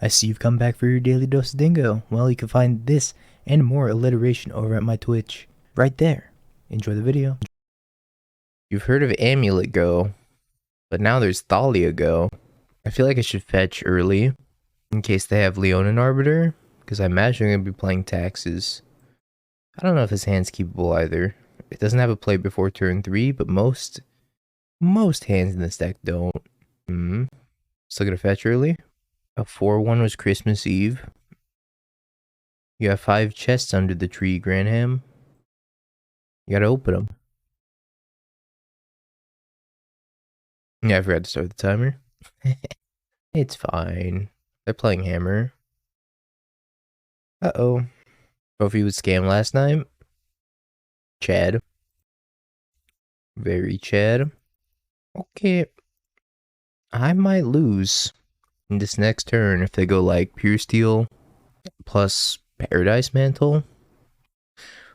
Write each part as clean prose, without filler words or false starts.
I see you've come back for your daily dose of dingo. Well, you can find this and more alliteration over at my Twitch. Right there. Enjoy the video. You've heard of Amulet Go, but now there's Thalia Go. I feel like I should fetch early in case they have Leonin Arbiter, because I imagine I'm going to be playing Taxes. I don't know if this hand's keepable either. It doesn't have a play before turn 3, but most hands in this deck don't. Still gonna fetch early. A 4-1 was Christmas Eve. You have 5 chests under the tree, Granham. You gotta open them. Yeah, I forgot to start the timer. It's fine. They're playing Hammer. Uh-oh. Trophy was scammed last night. Chad. Very Chad. Okay. I might lose in this next turn if they go like Pure Steel plus Paradise Mantle.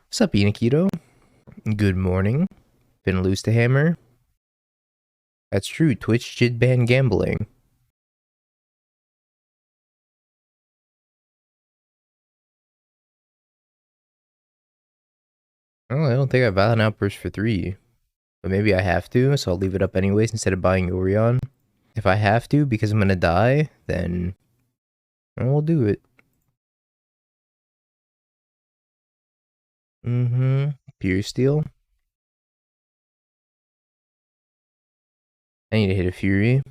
What's up, Inakito? Good morning. Been lose to Hammer. That's true. Twitch did ban gambling. Oh, I don't think I have Violent Outburst for 3. But maybe I have to, so I'll leave it up anyways instead of buying Yorion. If I have to because I'm gonna die, then we'll do it. Pure Steel. I need to hit a Fury.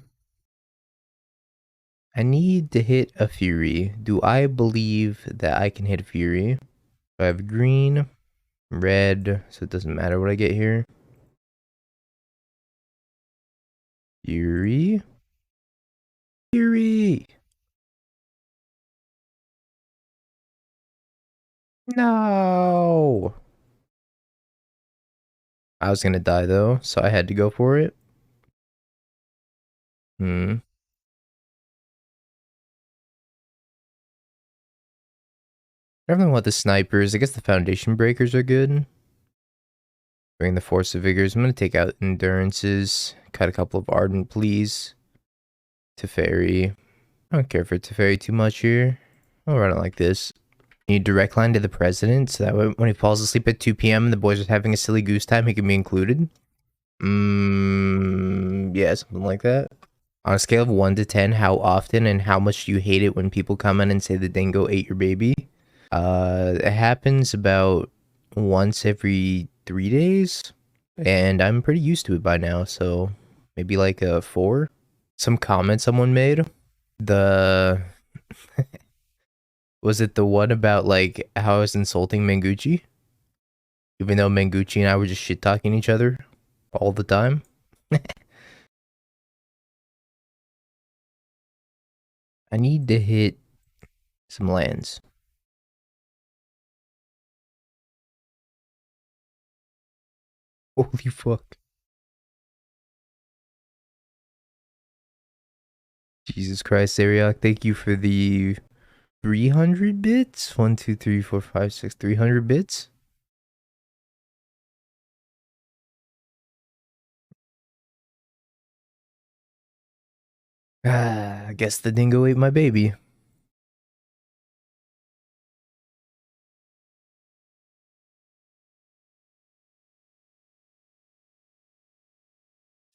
I need to hit a Fury. Do I believe that I can hit a Fury? I have green, red, so it doesn't matter what I get here. Fury. Fury. No. I was gonna die though, so I had to go for it. I don't know what the snipers. I guess the foundation breakers are good. Bring the force of vigors. I'm gonna take out endurances. Cut a couple of ardent please. Teferi. I don't care for Teferi too much here. I'll run it like this. Need direct line to the president so that way when he falls asleep at 2 p.m. and the boys are having a silly goose time, he can be included. Yeah, something like that. On a scale of 1 to 10, how often and how much do you hate it when people come in and say the dingo ate your baby? It happens about once every 3 days, and I'm pretty used to it by now, so maybe like a 4. Some comment someone made, the was it the one about like how I was insulting Manguchi? Even though Manguchi and I were just shit talking each other all the time. I need to hit some lands. Holy fuck. Jesus Christ, Ariok, thank you for the 300 bits? 1, 2, 3, 4, 5, 6, 300 bits? I guess the dingo ate my baby.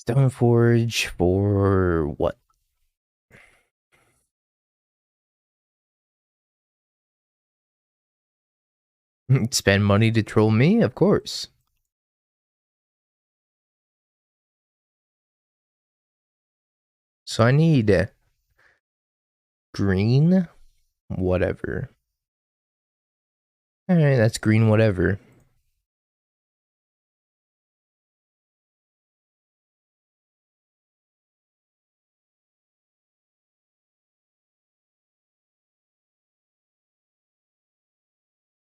Stoneforge for what? Spend money to troll me? Of course. So I need green whatever. Alright, that's green whatever.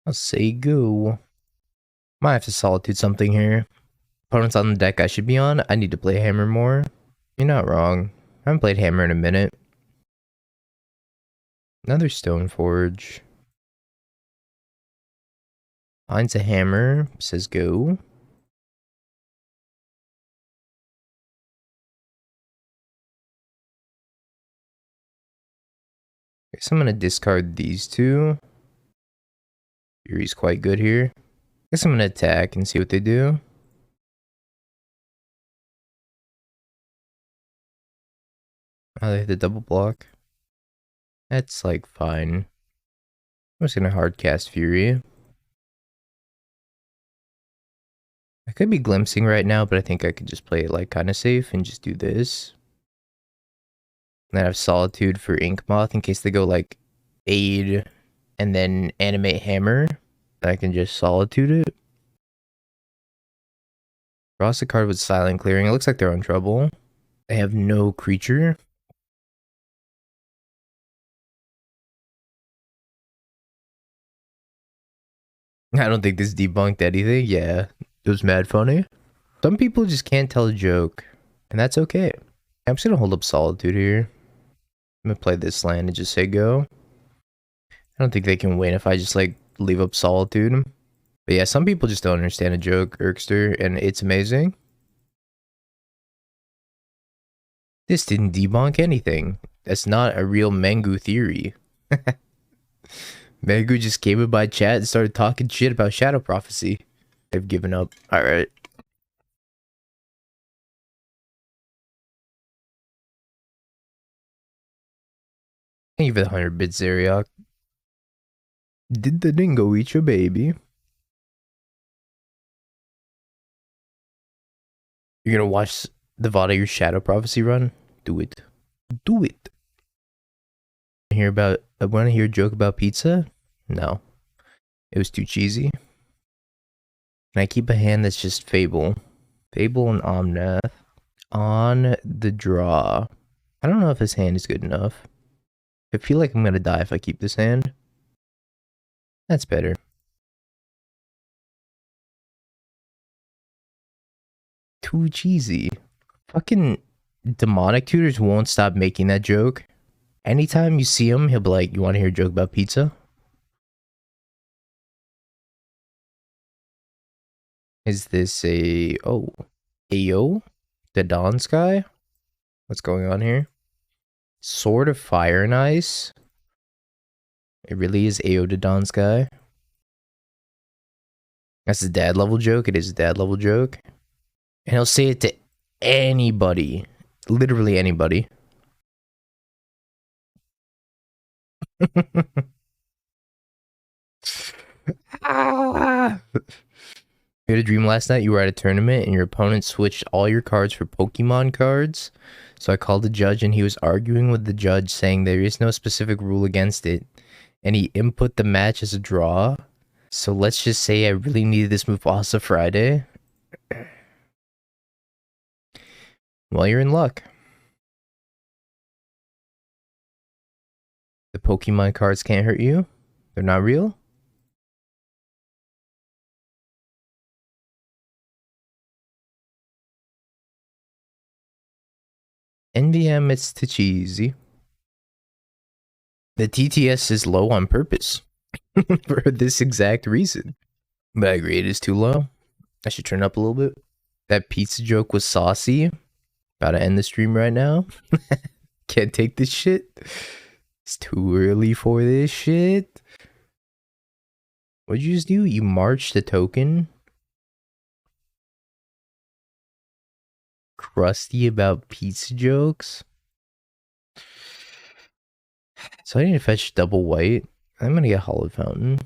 I'll say go. Might have to solitude something here. Opponents on the deck I should be on. I need to play Hammer more. You're not wrong. I haven't played Hammer in a minute. Another Stoneforge. Finds a hammer. Says go. Guess I'm gonna discard these two. Fury's quite good here. Guess I'm gonna attack and see what they do. Oh, they hit the double block. That's like fine. I'm just gonna hard cast Fury. I could be glimpsing right now, but I think I could just play it like kind of safe and just do this. And then I have Solitude for Ink Moth in case they go like Aid and then Animate Hammer. I can just Solitude it. Cross a card with Silent Clearing. It looks like they're in trouble. They have no creature. I don't think this debunked anything. Yeah, it was mad funny. Some people just can't tell a joke, and that's okay. I'm just gonna hold up Solitude here. I'm gonna play this land and just say go. I don't think they can win if I just like leave up Solitude. But yeah, some people just don't understand a joke, Erkster, and it's amazing. This didn't debunk anything. That's not a real Mengu theory. Mengu just came in my chat and started talking shit about Shadow Prophecy. They've given up. Alright. Thank you for the 100 bits, Zeriak. Did the dingo eat your baby? You're gonna watch the VOD of your Shadow Prophecy run? Do it. Do it. I wanna hear a joke about pizza? No. It was too cheesy. Can I keep a hand that's just Fable? Fable and Omnath. On the draw. I don't know if this hand is good enough. I feel like I'm gonna die if I keep this hand. That's better. Too cheesy. Fucking demonic tutors won't stop making that joke. Anytime you see him, he'll be like, you want to hear a joke about pizza? Is this a... Oh. Ayo? The Dawn Sky? What's going on here? Sword of Fire and Ice? It really is Ayo the Dawn Sky? That's a dad level joke. It is a dad level joke. And he'll say it to anybody. Literally anybody. Ah! You had a dream last night. You were at a tournament and your opponent switched all your cards for Pokemon cards. So I called the judge and he was arguing with the judge saying there is no specific rule against it. And he input the match as a draw. So let's just say I really needed this Mufasa Friday. Well, you're in luck. The Pokemon cards can't hurt you. They're not real. NVM, it's too cheesy. The TTS is low on purpose. For this exact reason. But I agree, it is too low. I should turn up a little bit. That pizza joke was saucy. About to end the stream right now. Can't take this shit. It's too early for this shit. What'd you just do? You marched the token? Crusty about pizza jokes? So I need to fetch double white. I'm gonna get Hollowed Fountain.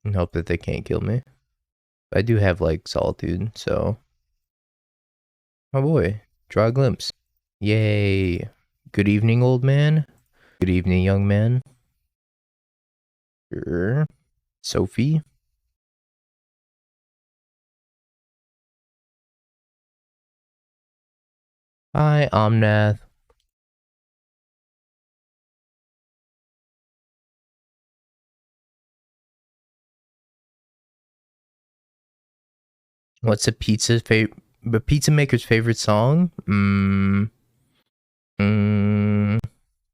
And hope that they can't kill me. I do have like Solitude, so... Oh boy, draw a glimpse. Yay. Good evening, old man. Good evening, young man. Sure. Sophie. Hi, Omnath. What's a pizza maker's favorite song?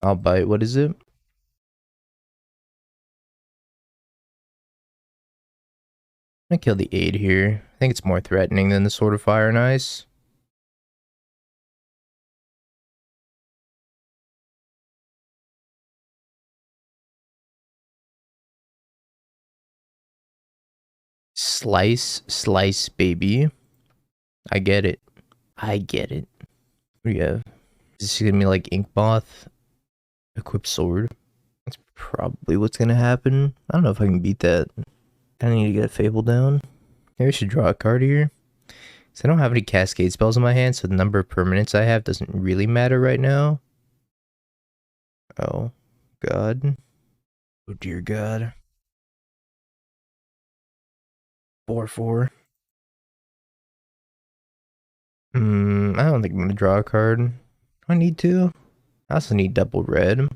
I'll bite. What is it? I'm gonna kill the 8 here. I think it's more threatening than the Sword of Fire and Ice. Slice, slice, baby. I get it. I get it. What do you have? Is this gonna be like Inkmoth? Equip sword? That's probably what's gonna happen. I don't know if I can beat that. I need to get a Fable down. Maybe I should draw a card here. So I don't have any Cascade spells in my hand, so the number of permanents I have doesn't really matter right now. Oh, God. Oh, dear God. 4/4. I don't think I'm gonna draw a card. I need to. I also need double red. I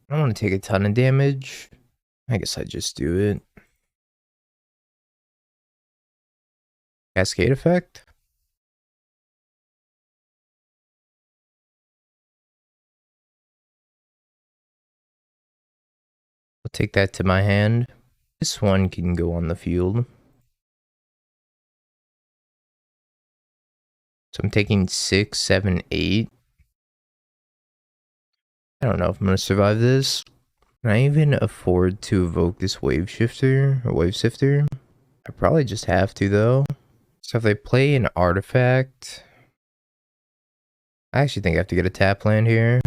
don't want to take a ton of damage. I guess I just do it. Cascade effect? I'll take that to my hand. This one can go on the field. So I'm taking 6, 7, 8. I don't know if I'm going to survive this. Can I even afford to evoke this wave shifter or wave sifter? I probably just have to though. So if they play an artifact, I actually think I have to get a tap land here.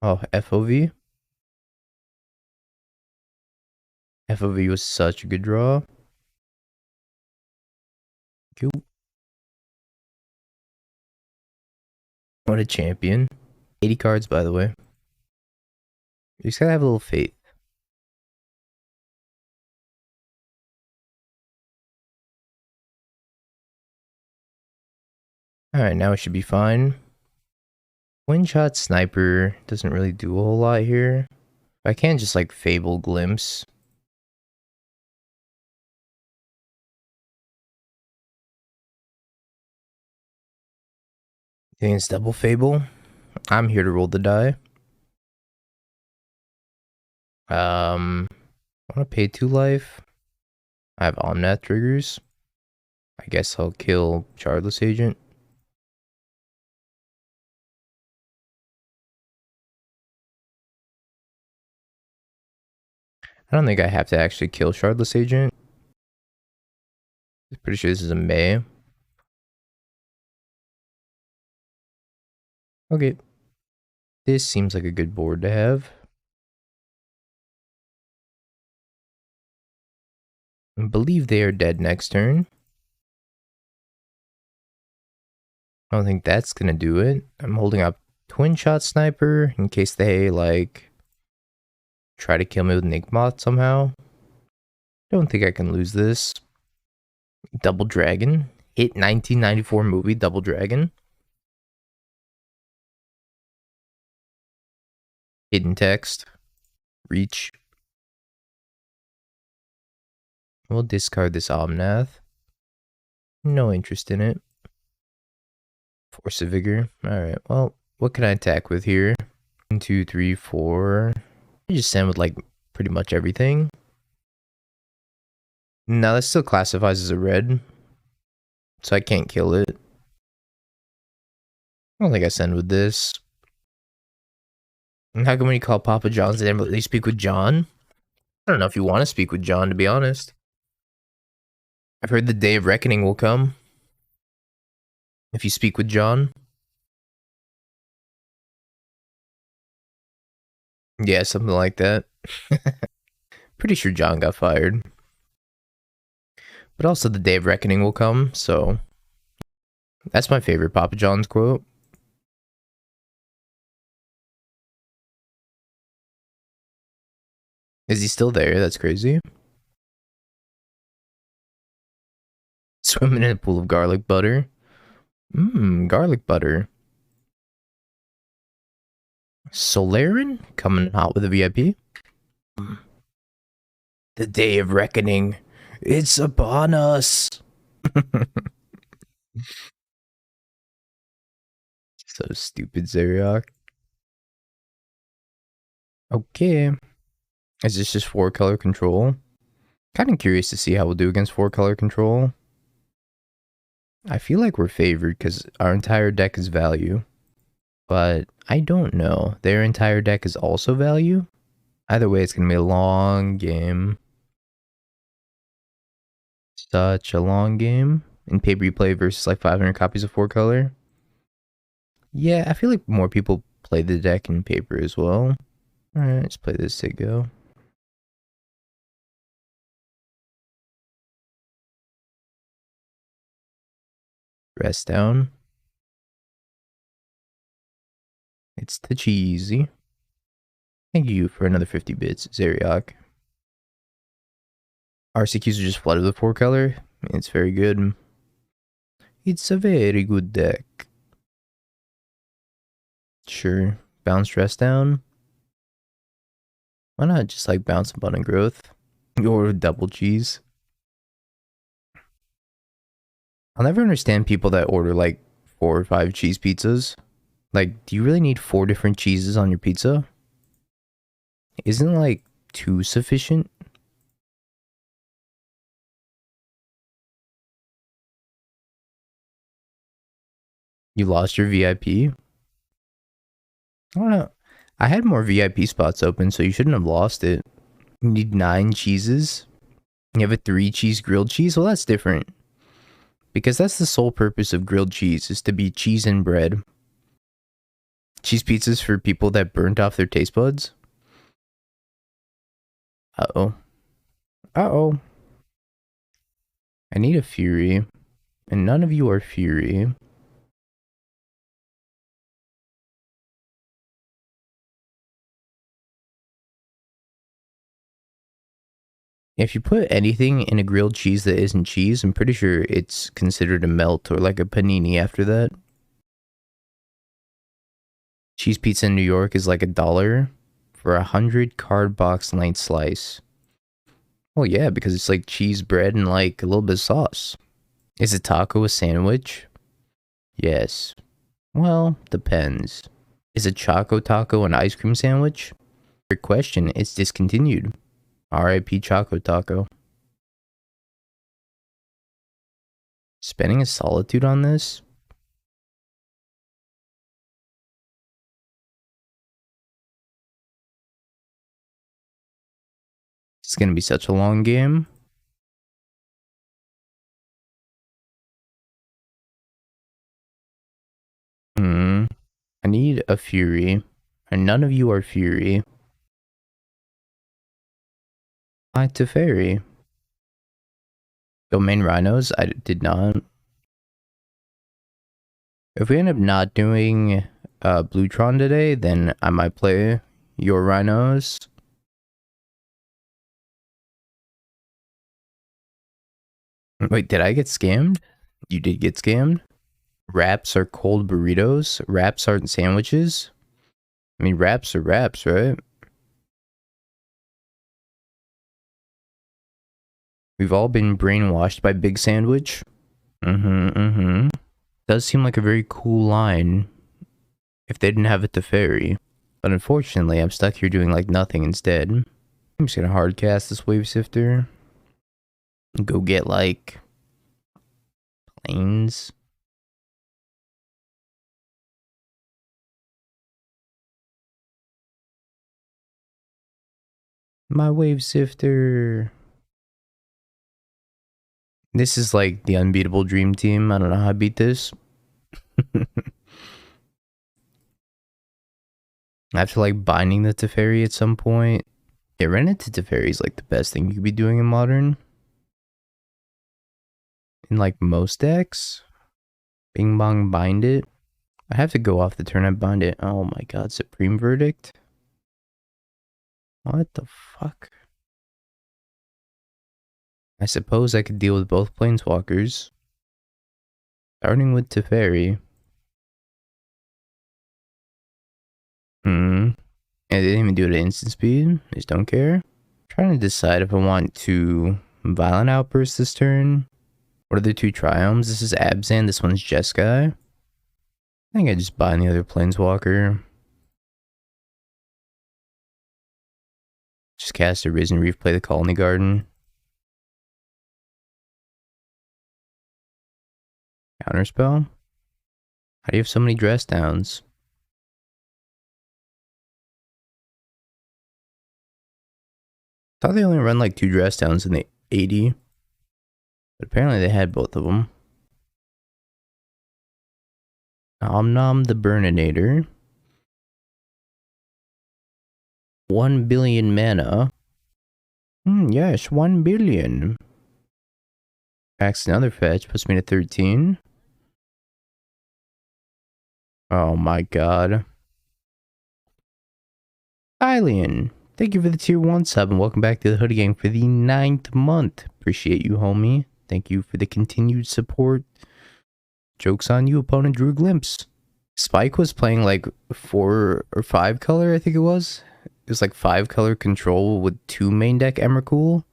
Oh, FOV. FOV was such a good draw. Cool. What a champion. 80 cards, by the way. You just gotta have a little faith. Alright, now it should be fine. Twin shot sniper doesn't really do a whole lot here. I can just like Fable Glimpse. Think it's double Fable. I'm here to roll the die. I want to pay 2 life. I have Omnath triggers. I guess I'll kill Shardless Agent. I don't think I have to actually kill Shardless Agent. I'm pretty sure this is a May. Okay. This seems like a good board to have. I believe they are dead next turn. I don't think that's gonna do it. I'm holding up Twin Shot Sniper in case they like try to kill me with Nickmoth somehow. Don't think I can lose this. Double Dragon. Hit 1994 movie Double Dragon. Hidden text. Reach. We'll discard this Omnath. No interest in it. Force of Vigor. Alright, well, what can I attack with here? 1, 2, 3, 4. I just send with like pretty much everything. Now that still classifies as a red. So I can't kill it. I don't think I send with this. And how come when you call Papa John's, they never let you speak with John? I don't know if you want to speak with John, to be honest. I've heard the day of reckoning will come. If you speak with John. Yeah, something like that. Pretty sure John got fired. But also the day of reckoning will come, so... That's my favorite Papa John's quote. Is he still there? That's crazy. Swimming in a pool of garlic butter. Garlic butter. Solarin? Coming hot with a VIP. The day of reckoning. It's upon us. So stupid, Zeriok. Okay. Is this just 4-color control? Kind of curious to see how we'll do against 4-color control. I feel like we're favored because our entire deck is value. but I don't know. Their entire deck is also value. Either way, it's going to be a long game. Such a long game. In paper you play versus like 500 copies of 4-color. Yeah, I feel like more people play the deck in paper as well. Alright, let's play this MTGO. Rest down. It's the cheesy. Thank you for another 50 bits, Zeriak. RCQs are just flooded with 4-color. It's very good. It's a very good deck. Sure. Bounce rest down. Why not just like bounce a button growth? Or double cheese. I'll never understand people that order like 4 or 5 cheese pizzas. Like, do you really need 4 different cheeses on your pizza? Isn't like 2 sufficient? You lost your VIP? I don't know. I had more VIP spots open, so you shouldn't have lost it. You need 9 cheeses? You have a 3 cheese grilled cheese? Well, that's different. Because that's the sole purpose of grilled cheese, is to be cheese and bread. Cheese pizzas for people that burnt off their taste buds? Uh-oh. Uh-oh. I need a Fury. And none of you are Fury. If you put anything in a grilled cheese that isn't cheese, I'm pretty sure it's considered a melt or like a panini after that. Cheese pizza in New York is like $1 for 100 card box length slice. Well, yeah, because it's like cheese bread and like a little bit of sauce. Is a taco a sandwich? Yes. Well, depends. Is a Choco Taco an ice cream sandwich? Your question, it's discontinued. RIP Choco Taco. Spending a solitude on this? It's gonna be such a long game. I need a Fury. And none of you are Fury. I to Fairy. Domain Rhinos? I did not. If we end up not doing Bluetron today, then I might play your Rhinos. Wait, did I get scammed? You did get scammed? Wraps are cold burritos? Wraps aren't sandwiches? I mean, wraps are wraps, right? We've all been brainwashed by Big Sandwich. Does seem like a very cool line if they didn't have it to ferry. But unfortunately, I'm stuck here doing like nothing instead. I'm just gonna hard cast this wave sifter. Go get like planes. My wave sifter. This is like the unbeatable dream team. I don't know how I beat this. After like binding the Teferi at some point. Yeah, Ren into Teferi is like the best thing you could be doing in Modern. In like most decks. Bing bong bind it. I have to go off the turn I bind it. Oh my god, Supreme Verdict? What the fuck? I suppose I could deal with both Planeswalkers. Starting with Teferi. And they didn't even do it at instant speed. I just don't care. I'm trying to decide if I want to Violent Outburst this turn. What are the 2 Triomes? This is Abzan, this one's Jeskai. I think I just bind the other Planeswalker. Just cast a Risen Reef, play the Colony Garden. Counterspell? How do you have so many dress downs? Thought they only run like 2 dress downs in the 80. But apparently they had both of them. Nom Nom the Burninator. 1 billion mana. Yes, 1 billion. Packs another fetch, puts me to 13. Oh my god. Hylian, thank you for the tier 1 sub and welcome back to the Hoodie Gang for the 9th month. Appreciate you, homie. Thank you for the continued support. Joke's on you, opponent drew a glimpse. Spike was playing like 4 or 5 color, I think it was. It was like 5 color control with 2 main deck Emrakul.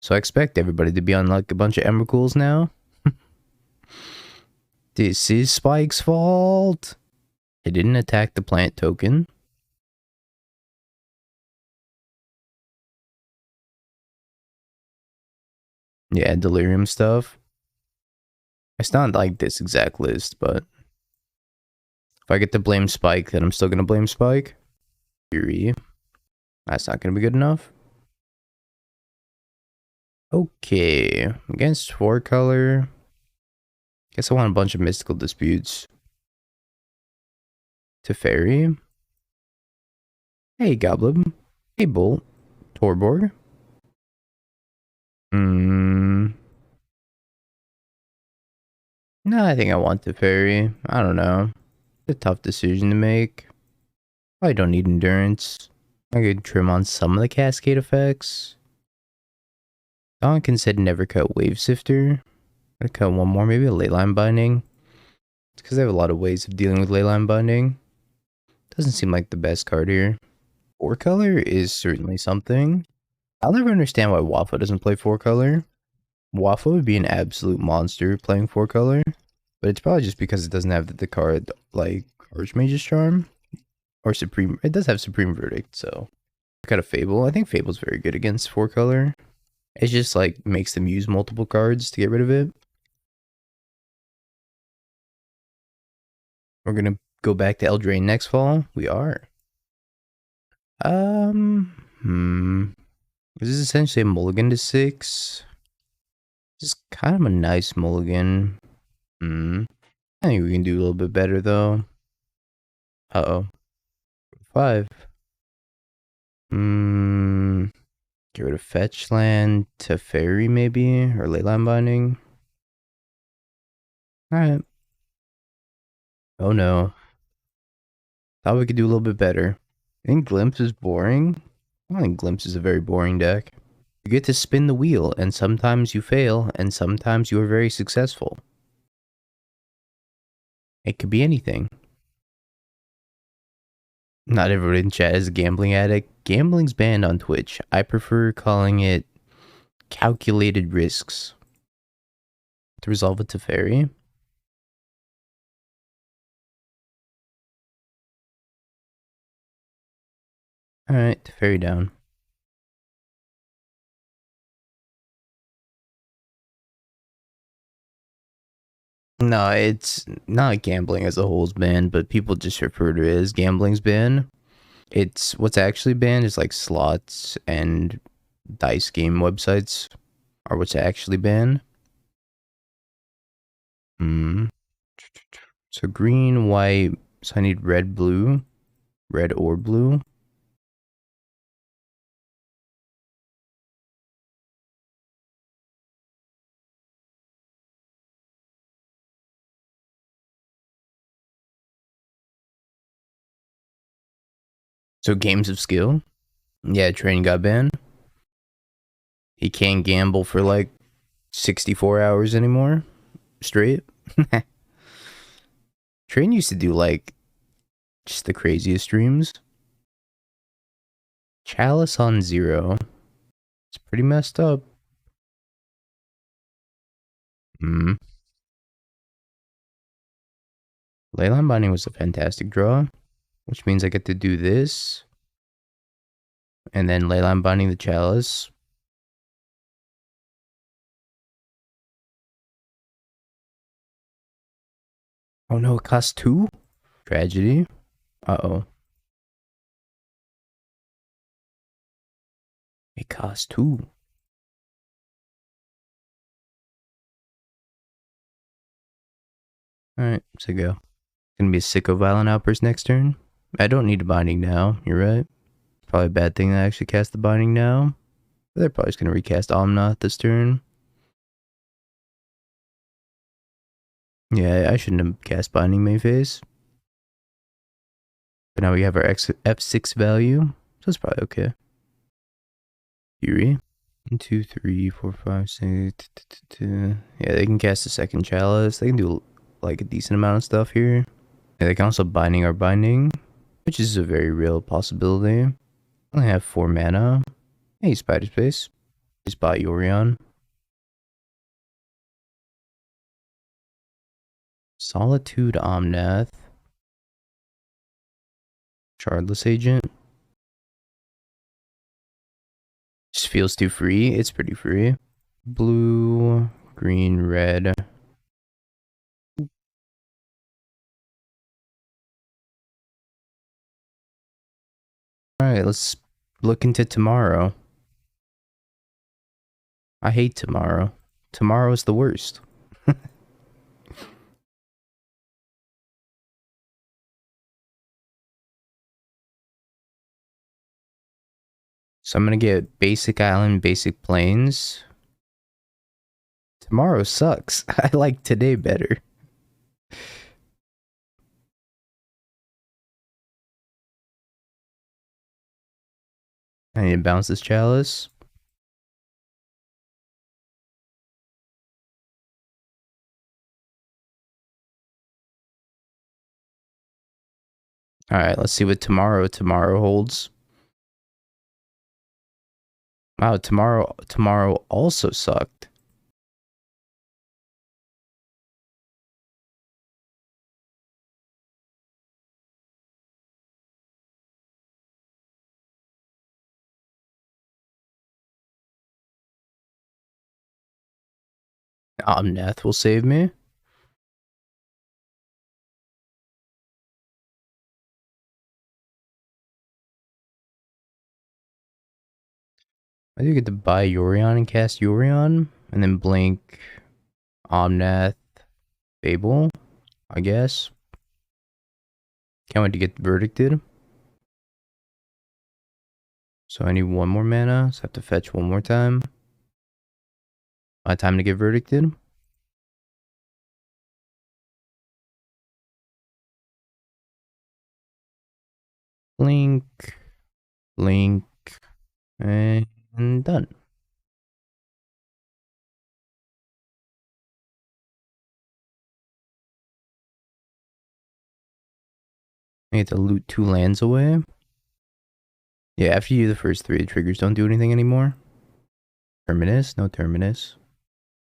So I expect everybody to be on like a bunch of Emrakuls now. This is Spike's fault. He didn't attack the plant token. Yeah, delirium stuff. It's not like this exact list, but if I get to blame Spike, then I'm still gonna blame Spike. Fury. That's not gonna be good enough. Okay, against 4 color. Guess I want a bunch of mystical disputes. Teferi. Hey, Goblin. Hey, Bolt. Torborg. No, I think I want Teferi. I don't know. It's a tough decision to make. I don't need endurance. I could trim on some of the cascade effects. Donkin said never cut Wave Sifter. I'd cut one more, maybe a Leyline Binding. It's because I have a lot of ways of dealing with Leyline Binding. Doesn't seem like the best card here. 4 color is certainly something. I'll never understand why Waffle doesn't play 4 color. Waffle would be an absolute monster playing 4 color. But it's probably just because it doesn't have the card like Archmage's Charm. Or Supreme. It does have Supreme Verdict, so. Got a Fable. I think Fable's very good against 4 color. It just like makes them use multiple cards to get rid of it. We're gonna go back to Eldraine next fall. We are. This is essentially a mulligan to 6. This is kind of a nice mulligan. I think we can do a little bit better though. Uh-oh. 5. Get rid of fetch land, Teferi maybe, or Leyline Binding. Alright. Oh no. Thought we could do a little bit better. I think Glimpse is boring. I think Glimpse is a very boring deck. You get to spin the wheel, and sometimes you fail, and sometimes you are very successful. It could be anything. Not everyone in chat is a gambling addict. Gambling's banned on Twitch. I prefer calling it calculated risks. To resolve it to Teferi. Alright, Teferi down. No, it's not gambling as a whole is banned, but people just refer to it as gambling's banned. It's what's actually banned is like slots and dice game websites are what's actually banned. So green, white, so I need red, blue, red or blue. So games of skill. Yeah, Train got banned. He can't gamble for like 64 hours anymore. Straight. Train used to do like just the craziest streams. Chalice on 0. It's pretty messed up. Leyline Binding was a fantastic draw, which means I get to do this. And then Leyline Binding the Chalice. Oh no, it costs 2? Tragedy. Uh-oh. It costs 2. Alright, so go. Gonna be a sicko violent outburst next turn. I don't need a binding now, you're right. Probably a bad thing that I actually cast the binding now. But they're probably just gonna recast Omnath this turn. Yeah, I shouldn't have cast binding main phase. But now we have our F6 value, so it's probably okay. Fury. 1, 2, 3, 4, 5, 6. Yeah, they can cast a second chalice. They can do like a decent amount of stuff here. Yeah, they can also binding our binding, which is a very real possibility. I only have 4 mana. Hey, Spider Space. Just buy Yorion. Solitude Omnath. Shardless Agent. Just feels too free. It's pretty free. Blue, green, red. Alright, let's look into tomorrow. I hate tomorrow. Tomorrow's the worst. So I'm gonna get basic island, basic plains. Tomorrow sucks. I like today better. I need to bounce this chalice. Alright, let's see what tomorrow holds. Wow, tomorrow also sucked. Omnath will save me. I do get to buy Yorion and cast Yorion, and then blink Omnath Fable, I guess. Can't wait to get verdicted. So I need 1 more mana, so I have to fetch 1 more time. Time to get verdicted. Blink, blink, and done. I get to loot 2 lands away. Yeah, after you do the first 3, the triggers don't do anything anymore. Terminus? No Terminus.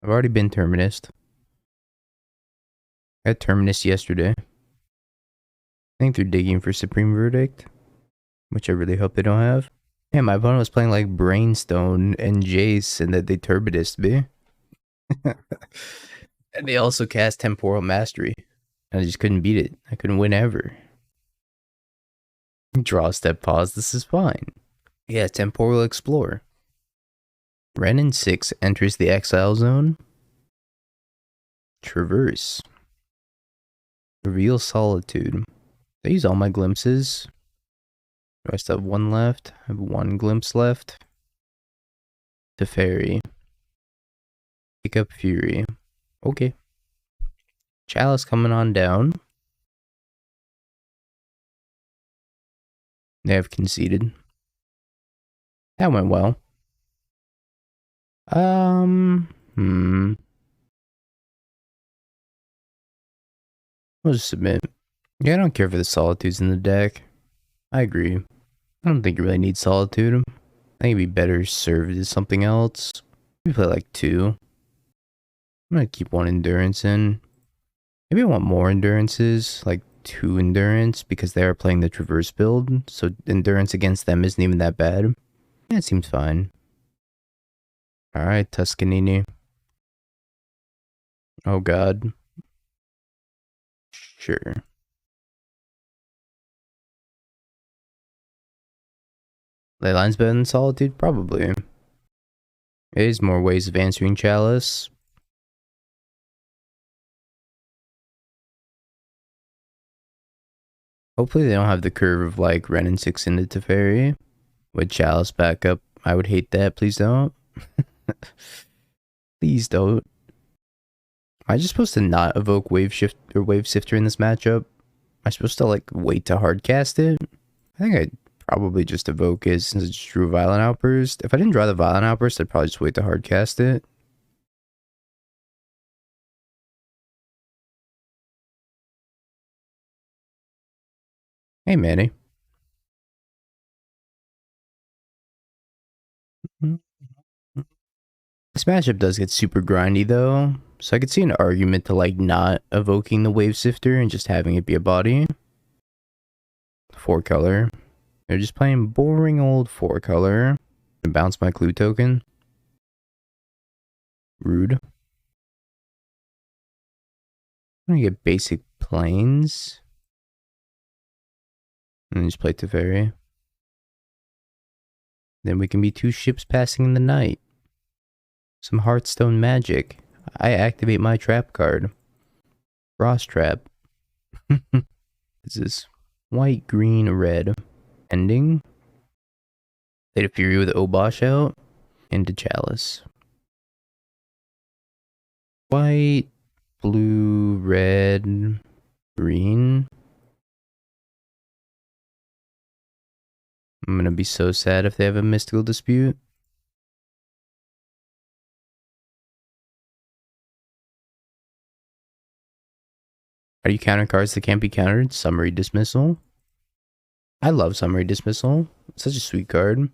I've already been Terminus. I had Terminus yesterday. I think they're digging for Supreme Verdict, which I really hope they don't have. Yeah, my opponent was playing like Brainstone and Jace, and that they Turbidist me. And they also cast Temporal Mastery. I just couldn't beat it. I couldn't win ever. Draw a step, pause. This is fine. Yeah, Temporal Explorer. Renin 6 enters the exile zone. Traverse. Reveal Solitude. I use all my glimpses. Do I still have 1 left? I have 1 glimpse left. Teferi. Pick up Fury. Okay. Chalice coming on down. They have conceded. That went well. We'll just submit. Yeah, I don't care for the Solitudes in the deck. I agree. I don't think you really need Solitude. I think it'd be better served as something else. We play like 2. I'm gonna keep 1 Endurance in. Maybe I want more Endurances, like 2 Endurance, because they are playing the Traverse build, so Endurance against them isn't even that bad. Yeah, it seems fine. Alright, Tuscanini. Oh god. Sure. 'Cause Leyline's better than Solitude? Probably. There's more ways of answering Chalice. Hopefully they don't have the curve of like Ren and 6 into Teferi. With Chalice backup, I would hate that. Please don't. Please don't. Am I just supposed to not evoke Wave Shift or Wave Sifter in this matchup? Am I supposed to like wait to hardcast it? I think I'd probably just evoke it since I just drew Violent Outburst. If I didn't draw the Violent Outburst, I'd probably just wait to hardcast it. Hey, Manny. This matchup does get super grindy though, so I could see an argument to like not evoking the Wave Sifter and just having it be a body. 4-color. They're just playing boring old 4-color. And bounce my clue token. Rude. I'm gonna get basic planes. And then just play Teferi. Then we can be 2 ships passing in the night. Some Hearthstone magic. I activate my trap card. Frost Trap. This is white, green, red. Ending. Played a Fury with Obosh out. Into Chalice. White, blue, red, green. I'm gonna be so sad if they have a mystical dispute. How do you counter cards that can't be countered? Summary Dismissal. I love Summary Dismissal. It's such a sweet card.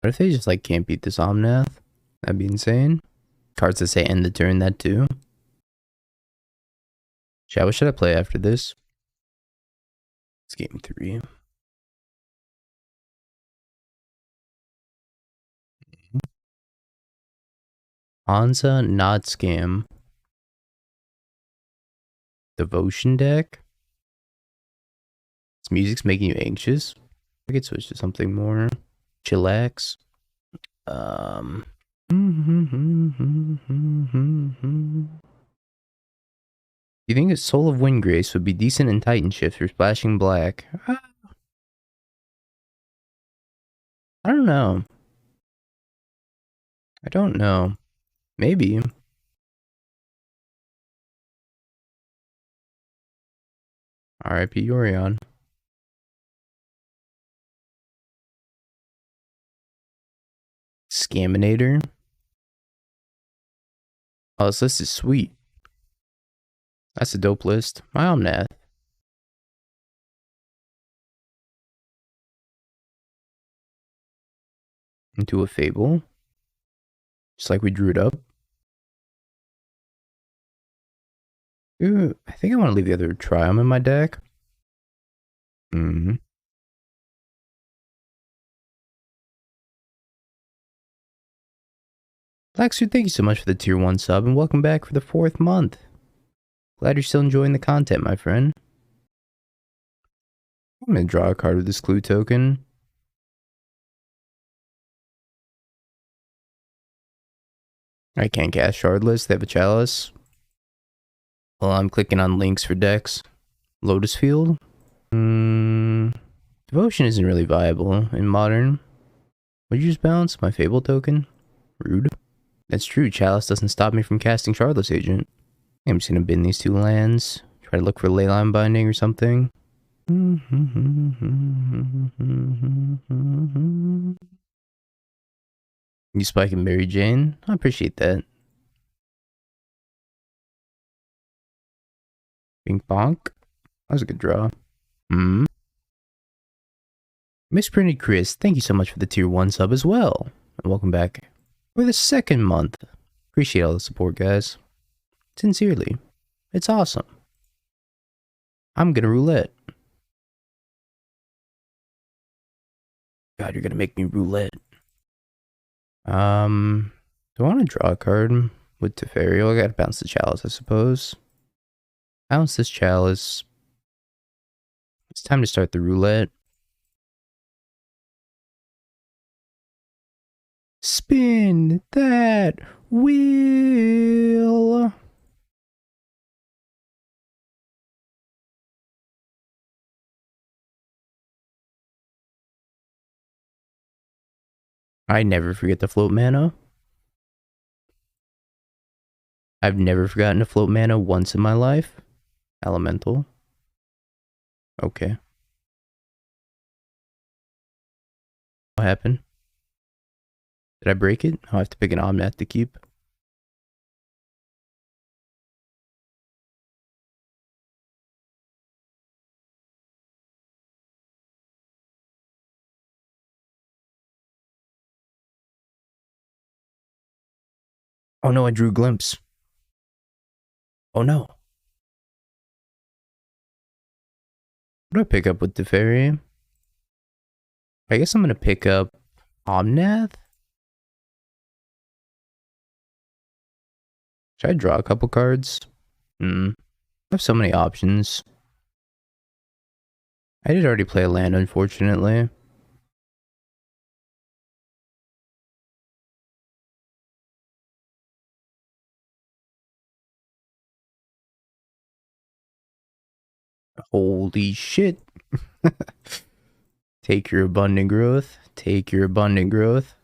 What if they just like can't beat this Omnath? That'd be insane. Cards that say end the turn, that too. Chat, what should I play after this? It's game 3. Hansa, not Scam. Devotion deck. This music's making you anxious. I could switch to something more chillax. Do you think a Soul of Windgrace would be decent in Titan Shift for splashing black? I don't know. I don't know. Maybe. R.I.P. Yorion. Scaminator. Oh, this list is sweet. That's a dope list. My Omnath. Into a Fable. Just like we drew it up. Ooh, I think I want to leave the other Triumph in my deck. Blacksuit, thank you so much for the tier 1 sub and welcome back for the 4th month. Glad you're still enjoying the content, my friend. I'm going to draw a card with this clue token. I can't cast Shardless, they have a Chalice. Well, I'm clicking on links for decks. Lotus Field. Devotion isn't really viable in Modern. Would you just bounce my Fable token? Rude. That's true, Chalice doesn't stop me from casting Shardless Agent. I'm just gonna bin these 2 lands. Try to look for Leyline Binding or something. You spiking Mary Jane? I appreciate that. Ping Bonk. That was a good draw. Misprinted Chris, thank you so much for the tier 1 sub as well. And welcome back for the 2nd month. Appreciate all the support, guys. Sincerely. It's awesome. I'm gonna roulette. God, you're gonna make me roulette. Do I want to draw a card with Teferi? I gotta bounce the Chalice, I suppose. Bounce this Chalice. It's time to start the roulette. Spin that wheel. I never forget to float mana. I've never forgotten to float mana once in my life. Elemental. Okay. What happened? Did I break it? I'll have to pick an Omnath to keep. Oh no, I drew Glimpse. Oh no. What do I pick up with the fairy? I guess I'm gonna pick up Omnath? Should I draw a couple cards? I have so many options. I did already play a land, unfortunately. Holy shit. Take your abundant growth. Take your abundant growth.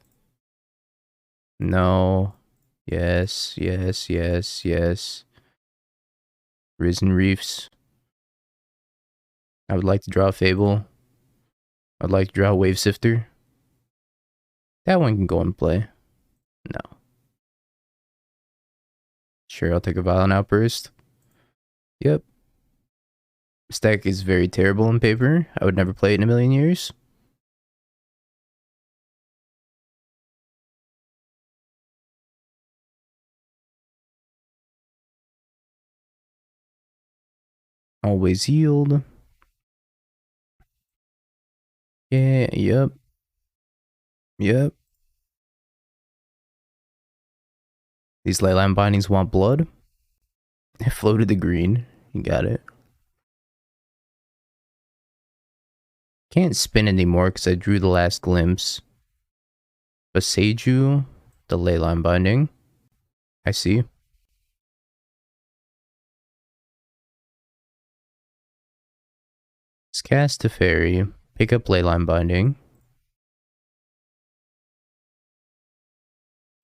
No. Yes, yes, yes, yes. Risen Reefs. I would like to draw a Fable. I'd like to draw a Wave Sifter. That one can go in play. No. Sure, I'll take a Violent Outburst. Yep. This deck is very terrible on paper. I would never play it in a million years. Always yield. Yeah, yep. Yep. These Leyline Bindings want blood. I floated the green. You got it. Can't spin anymore because I drew the last glimpse. But Seiju, the Leyline Binding. I see. Let's cast a fairy. Pick up Leyline Binding.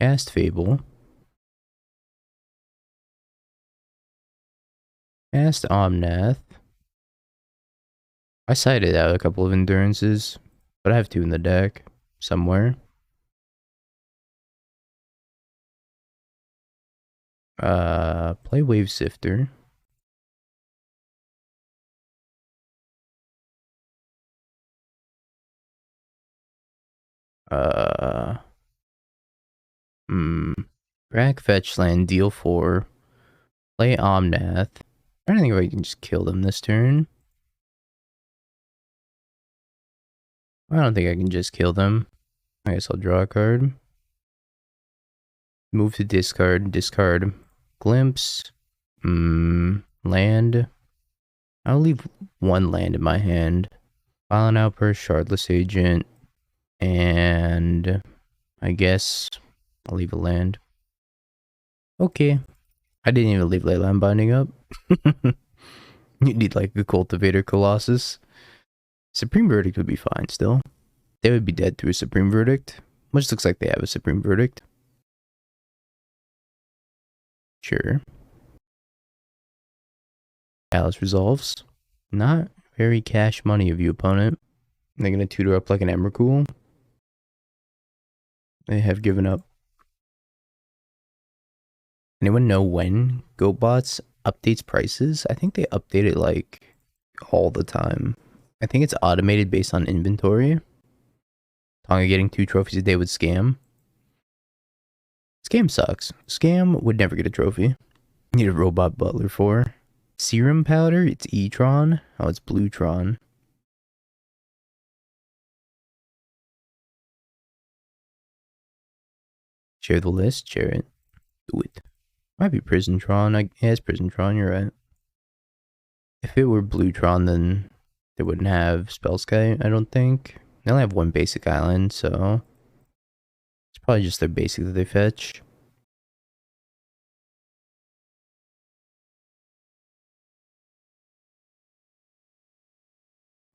Cast Fable. Cast Omnath. I cited out a couple of endurances, but I have two in the deck somewhere. Play Wave Sifter. Drag Fetch Land, deal 4. Play Omnath. I don't think if I can just kill them this turn. I don't think I can just kill them. I guess I'll draw a card. Move to discard. Discard. Glimpse. Land. I'll leave one land in my hand. Violent Outburst, Shardless Agent. And I guess I'll leave a land. Okay. I didn't even leave Leyline Binding up. You need like a Cultivator Colossus. Supreme Verdict would be fine still. They would be dead through a Supreme Verdict. Which looks like they have a Supreme Verdict. Sure. Alice resolves. Not very cash money of you, opponent. They're gonna tutor up like an Emrakul. They have given up. Anyone know when GoBots updates prices? I think they update it like all the time. I think it's automated based on inventory. Tonga getting 2 trophies a day with Scam. Scam sucks. Scam would never get a trophy. Need a robot butler for. Serum powder, it's E-Tron. Oh, it's Blue-Tron. Share the list, share it. Do it. Might be Prison-Tron. Yeah, it's Prison-Tron, you're right. If it were Blue-Tron, then They wouldn't have Spellskite, I don't think. They only have one basic island, so it's probably just their basic that they fetch.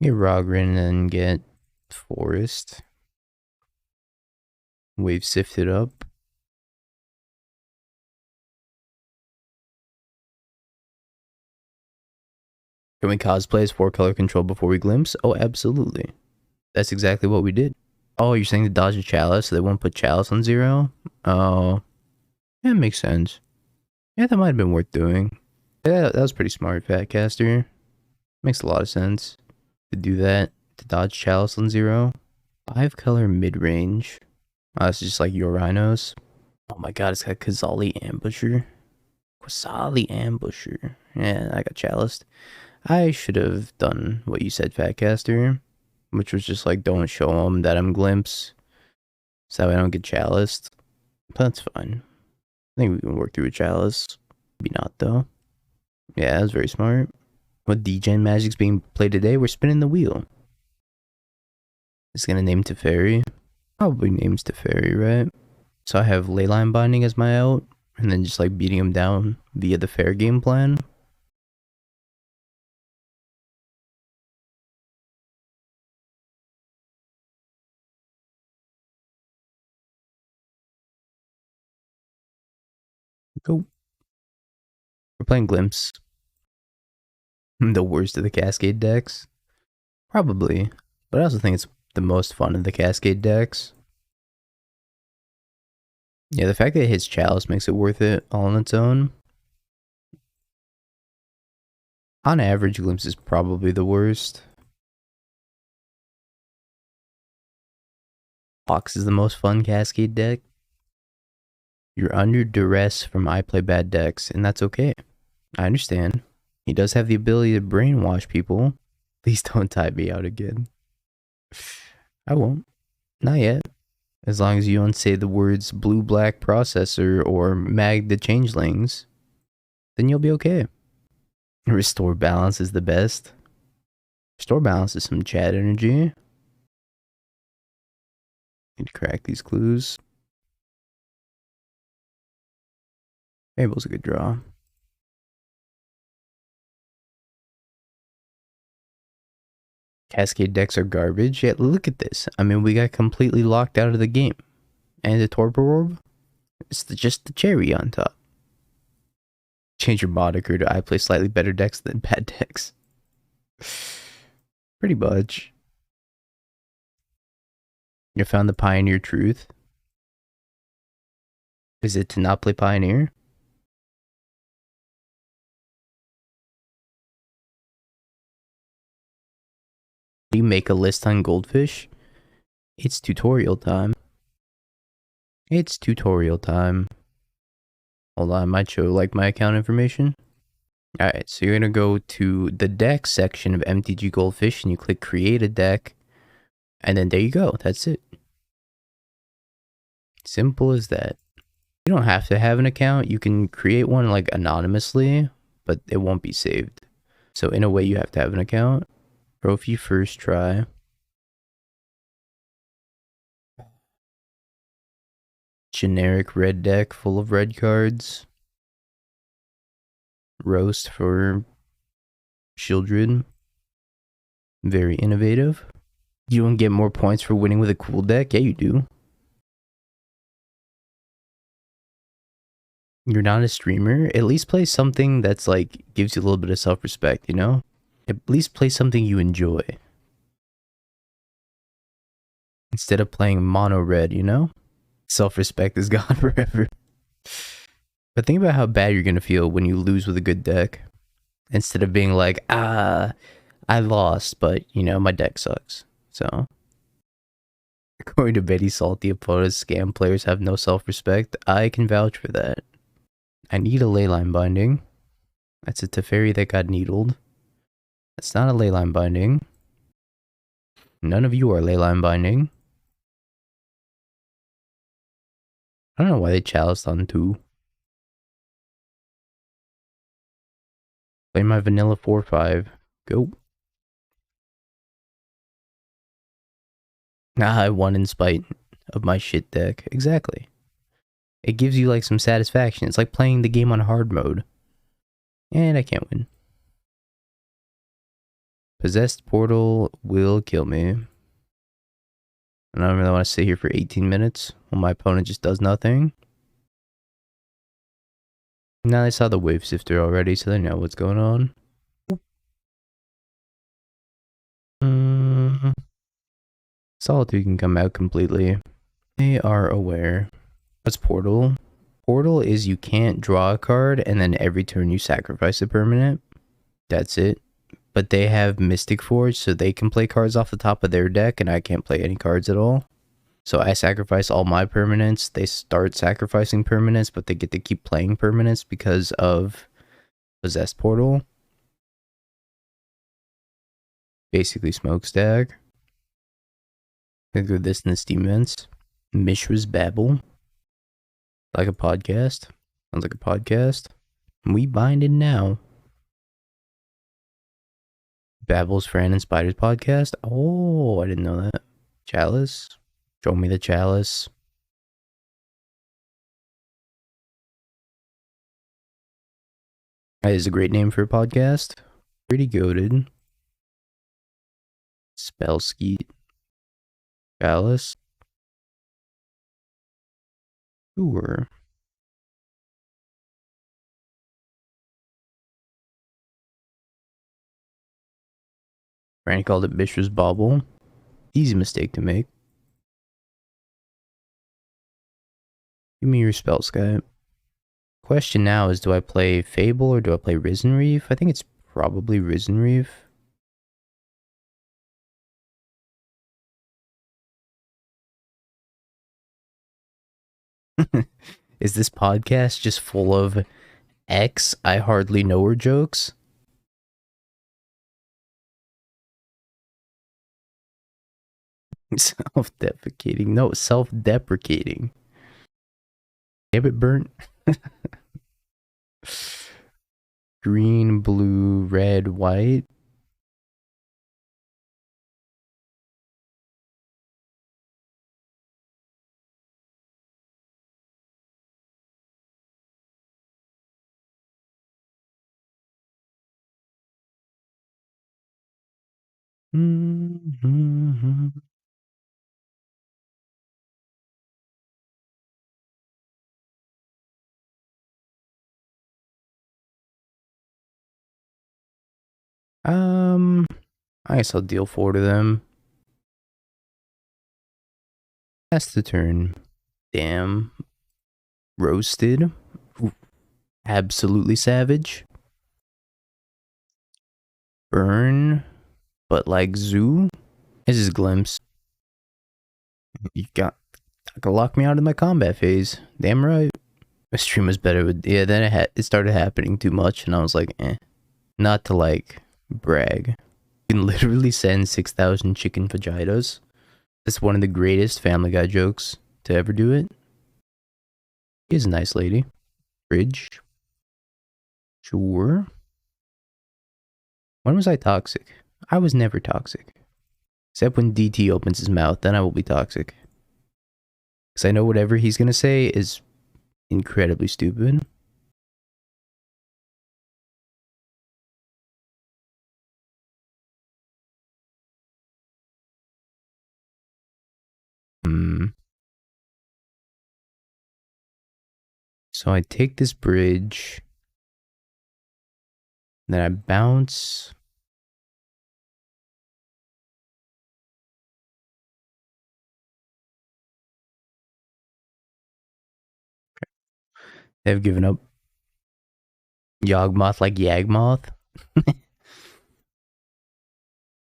Get Rogrin and get Forest. Wave sifted up. Can we cosplay as 4-color control before we glimpse? Oh, absolutely. That's exactly what we did. Oh, you're saying to dodge a Chalice so they won't put Chalice on 0? Oh, yeah, makes sense. Yeah, that might have been worth doing. Yeah, that was pretty smart, Fatcaster. Makes a lot of sense to do that, to dodge Chalice on 0. 5-color mid-range. Oh, that's just like Yorinos. Oh my god, it's got Kazali Ambusher. Quasali Ambusher. Yeah, I got Chaliced. I should have done what you said, Fatcaster, which was just like, don't show them that I'm Glimpse, so that way I don't get Chaliced. But that's fine. I think we can work through a Chalice. Maybe not, though. Yeah, that was very smart. What D-Gen magic's being played today? We're spinning the wheel. It's gonna name Teferi. Probably names Teferi, right? So I have Leyline Binding as my out, and then just like beating him down via the fair game plan. Go. We're playing Glimpse. The worst of the Cascade decks? Probably. But I also think it's the most fun of the Cascade decks. Yeah, the fact that it hits Chalice makes it worth it all on its own. On average, Glimpse is probably the worst. Fox is the most fun Cascade deck. You're under duress from I play bad decks, and that's okay. I understand. He does have the ability to brainwash people. Please don't type me out again. I won't. Not yet. As long as you don't say the words blue-black processor or mag the changelings, then you'll be okay. Restore balance is the best. Restore balance is some chat energy. Need to crack these clues. Fable's a good draw. Cascade decks are garbage. Yeah, look at this. I mean, we got completely locked out of the game. And the Torpor Orb? It's just the cherry on top. Change your moniker to I play slightly better decks than bad decks. Pretty much. You found the Pioneer truth. Is it to not play Pioneer? You make a list on Goldfish? It's tutorial time. It's tutorial time. Hold on, I might show like my account information. Alright, so you're gonna go to the deck section of MTG Goldfish and you click create a deck. And then there you go, that's it. Simple as that. You don't have to have an account, you can create one like anonymously, but it won't be saved. So in a way you have to have an account. Trophy first try. Generic red deck full of red cards. Roast for children. Very innovative. You don't get more points for winning with a cool deck? Yeah, you do. You're not a streamer? At least play something that's like, gives you a little bit of self-respect, you know? At least play something you enjoy. Instead of playing mono red, you know? Self-respect is gone forever. But think about how bad you're gonna feel when you lose with a good deck. Instead of being like, I lost, but, you know, my deck sucks. So, according to Betty Salty, opponents, scam players have no self-respect. I can vouch for that. I need a Leyline Binding. That's a Teferi that got needled. That's not a Leyline Binding. None of you are Leyline Binding. I don't know why they chaliced on 2. Play my vanilla 4-5. Go. Nah, I won in spite of my shit deck. Exactly. It gives you like some satisfaction. It's like playing the game on hard mode. And I can't win. Possessed Portal will kill me. And I don't really want to sit here for 18 minutes while my opponent just does nothing. Now they saw the Wave Sifter already, so they know what's going on. Solitude can come out completely. They are aware. What's Portal? Portal is you can't draw a card and then every turn you sacrifice a permanent. That's it. But they have Mystic Forge, so they can play cards off the top of their deck and I can't play any cards at all. So I sacrifice all my permanents. They start sacrificing permanents, but they get to keep playing permanents because of Possessed Portal. Basically smokestack. Gonna go this in the Steam vents. Mishra's Babble. Like a podcast. Sounds like a podcast. We bind it now. Babble's Fran and Spider's podcast. Oh, I didn't know that. Chalice. Show me the chalice. That is a great name for a podcast. Pretty goated. Spellskeet. Chalice. Sure. Franny called it Mishra's Bobble. Easy mistake to make. Give me your spell, Sky. Question now is, do I play Fable or do I play Risen Reef? I think it's probably Risen Reef. Is this podcast just full of X I hardly know her jokes? Self-deprecating. No, self-deprecating. Damn it, burnt. Green, blue, red, white. I guess I'll deal 4 to them. That's the turn. Damn. Roasted. Ooh. Absolutely savage. Burn. But like Zoo. This is Glimpse. You got to lock me out of my combat phase. Damn right. My stream was better with, yeah, then it started happening too much and I was like, eh. Not to like brag. You can literally send 6,000 chicken vaginas. That's one of the greatest Family Guy jokes to ever do it. She's a nice lady. Bridge. Sure. When was I toxic? I was never toxic. Except when DT opens his mouth, then I will be toxic. Because I know whatever he's going to say is incredibly stupid. So I take this bridge. Then I bounce. They've given up. Yawgmoth like Yagmoth.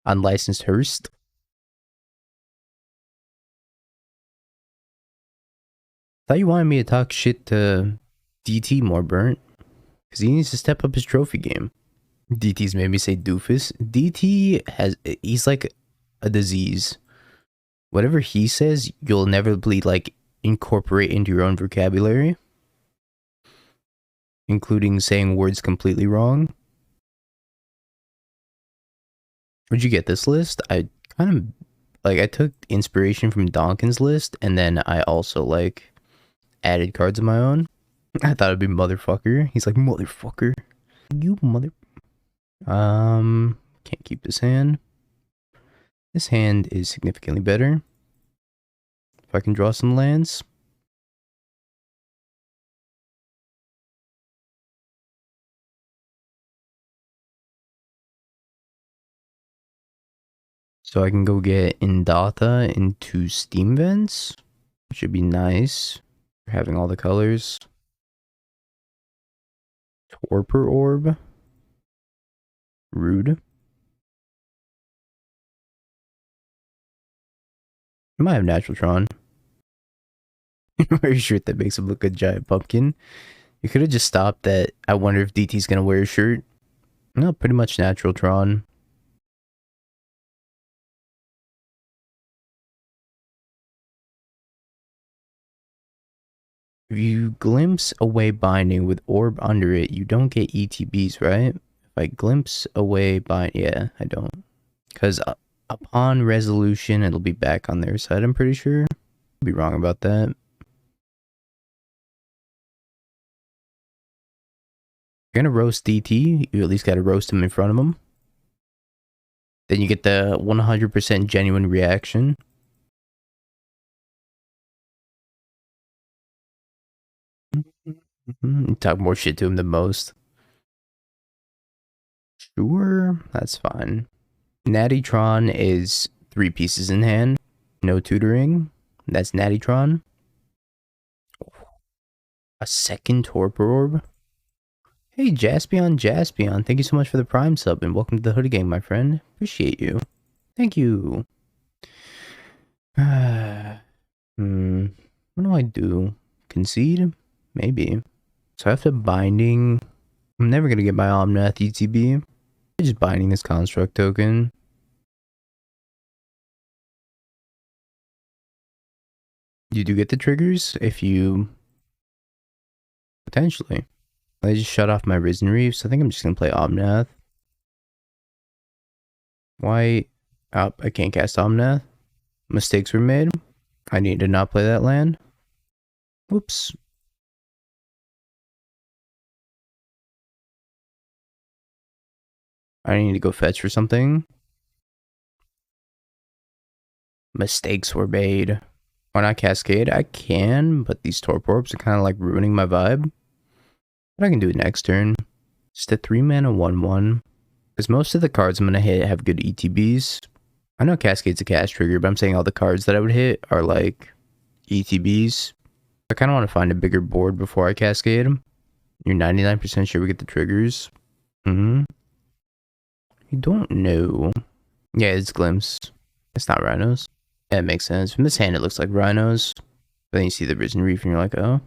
Unlicensed Hearst. Thought you wanted me to talk shit to DT more, Burnt. Because he needs to step up his trophy game. DT's made me say doofus. DT he's like a disease. Whatever he says, you'll inevitably like incorporate into your own vocabulary. Including saying words completely wrong. Where'd you get this list? I kind of like I took inspiration from Donkin's list, and then I also like added cards of my own. I thought it'd be motherfucker. He's like motherfucker. You mother. Can't keep this hand. This hand is significantly better. If I can draw some lands. So I can go get Indatha into Steam Vents. Should be nice. For having all the colors. Torpor Orb. Rude. I might have Natural Tron. Wear a shirt that makes him look a giant pumpkin. You could have just stopped that. I wonder if DT's gonna wear a shirt. No, pretty much Natural Tron. If you glimpse away binding with orb under it, you don't get ETBs, right? If I glimpse away bind, yeah, I don't. Because upon resolution, it'll be back on their side, I'm pretty sure. I'll be wrong about that. You're gonna roast DT, you at least gotta roast him in front of him. Then you get the 100% genuine reaction. Talk more shit to him than most. Sure, that's fine. Nattytron is 3 pieces in hand. No tutoring. That's Nattytron. A second Torpor Orb. Hey, Jaspion, thank you so much for the Prime sub and welcome to the Hoodie Gang, my friend. Appreciate you. Thank you. What do I do? Concede? Maybe. So after binding, I'm never gonna get my Omnath ETB. I'm just binding this construct token. You do get the triggers if you potentially. I just shut off my Risen Reefs. I think I'm just gonna play Omnath. Why? Oh, I can't cast Omnath. Mistakes were made. I need to not play that land. Whoops. I need to go fetch for something. Mistakes were made. Why not Cascade? I can, but these Torpor Orbs are kind of like ruining my vibe. But I can do it next turn. Just a 3-mana 1/1. Because most of the cards I'm going to hit have good ETBs. I know Cascade's a cast trigger, but I'm saying all the cards that I would hit are like ETBs. I kind of want to find a bigger board before I Cascade. You're 99% sure we get the triggers? I don't know. Yeah, it's Glimpse. It's not Rhinos. Yeah, it makes sense. From this hand, it looks like Rhinos. But then you see the Risen Reef and you're like, oh.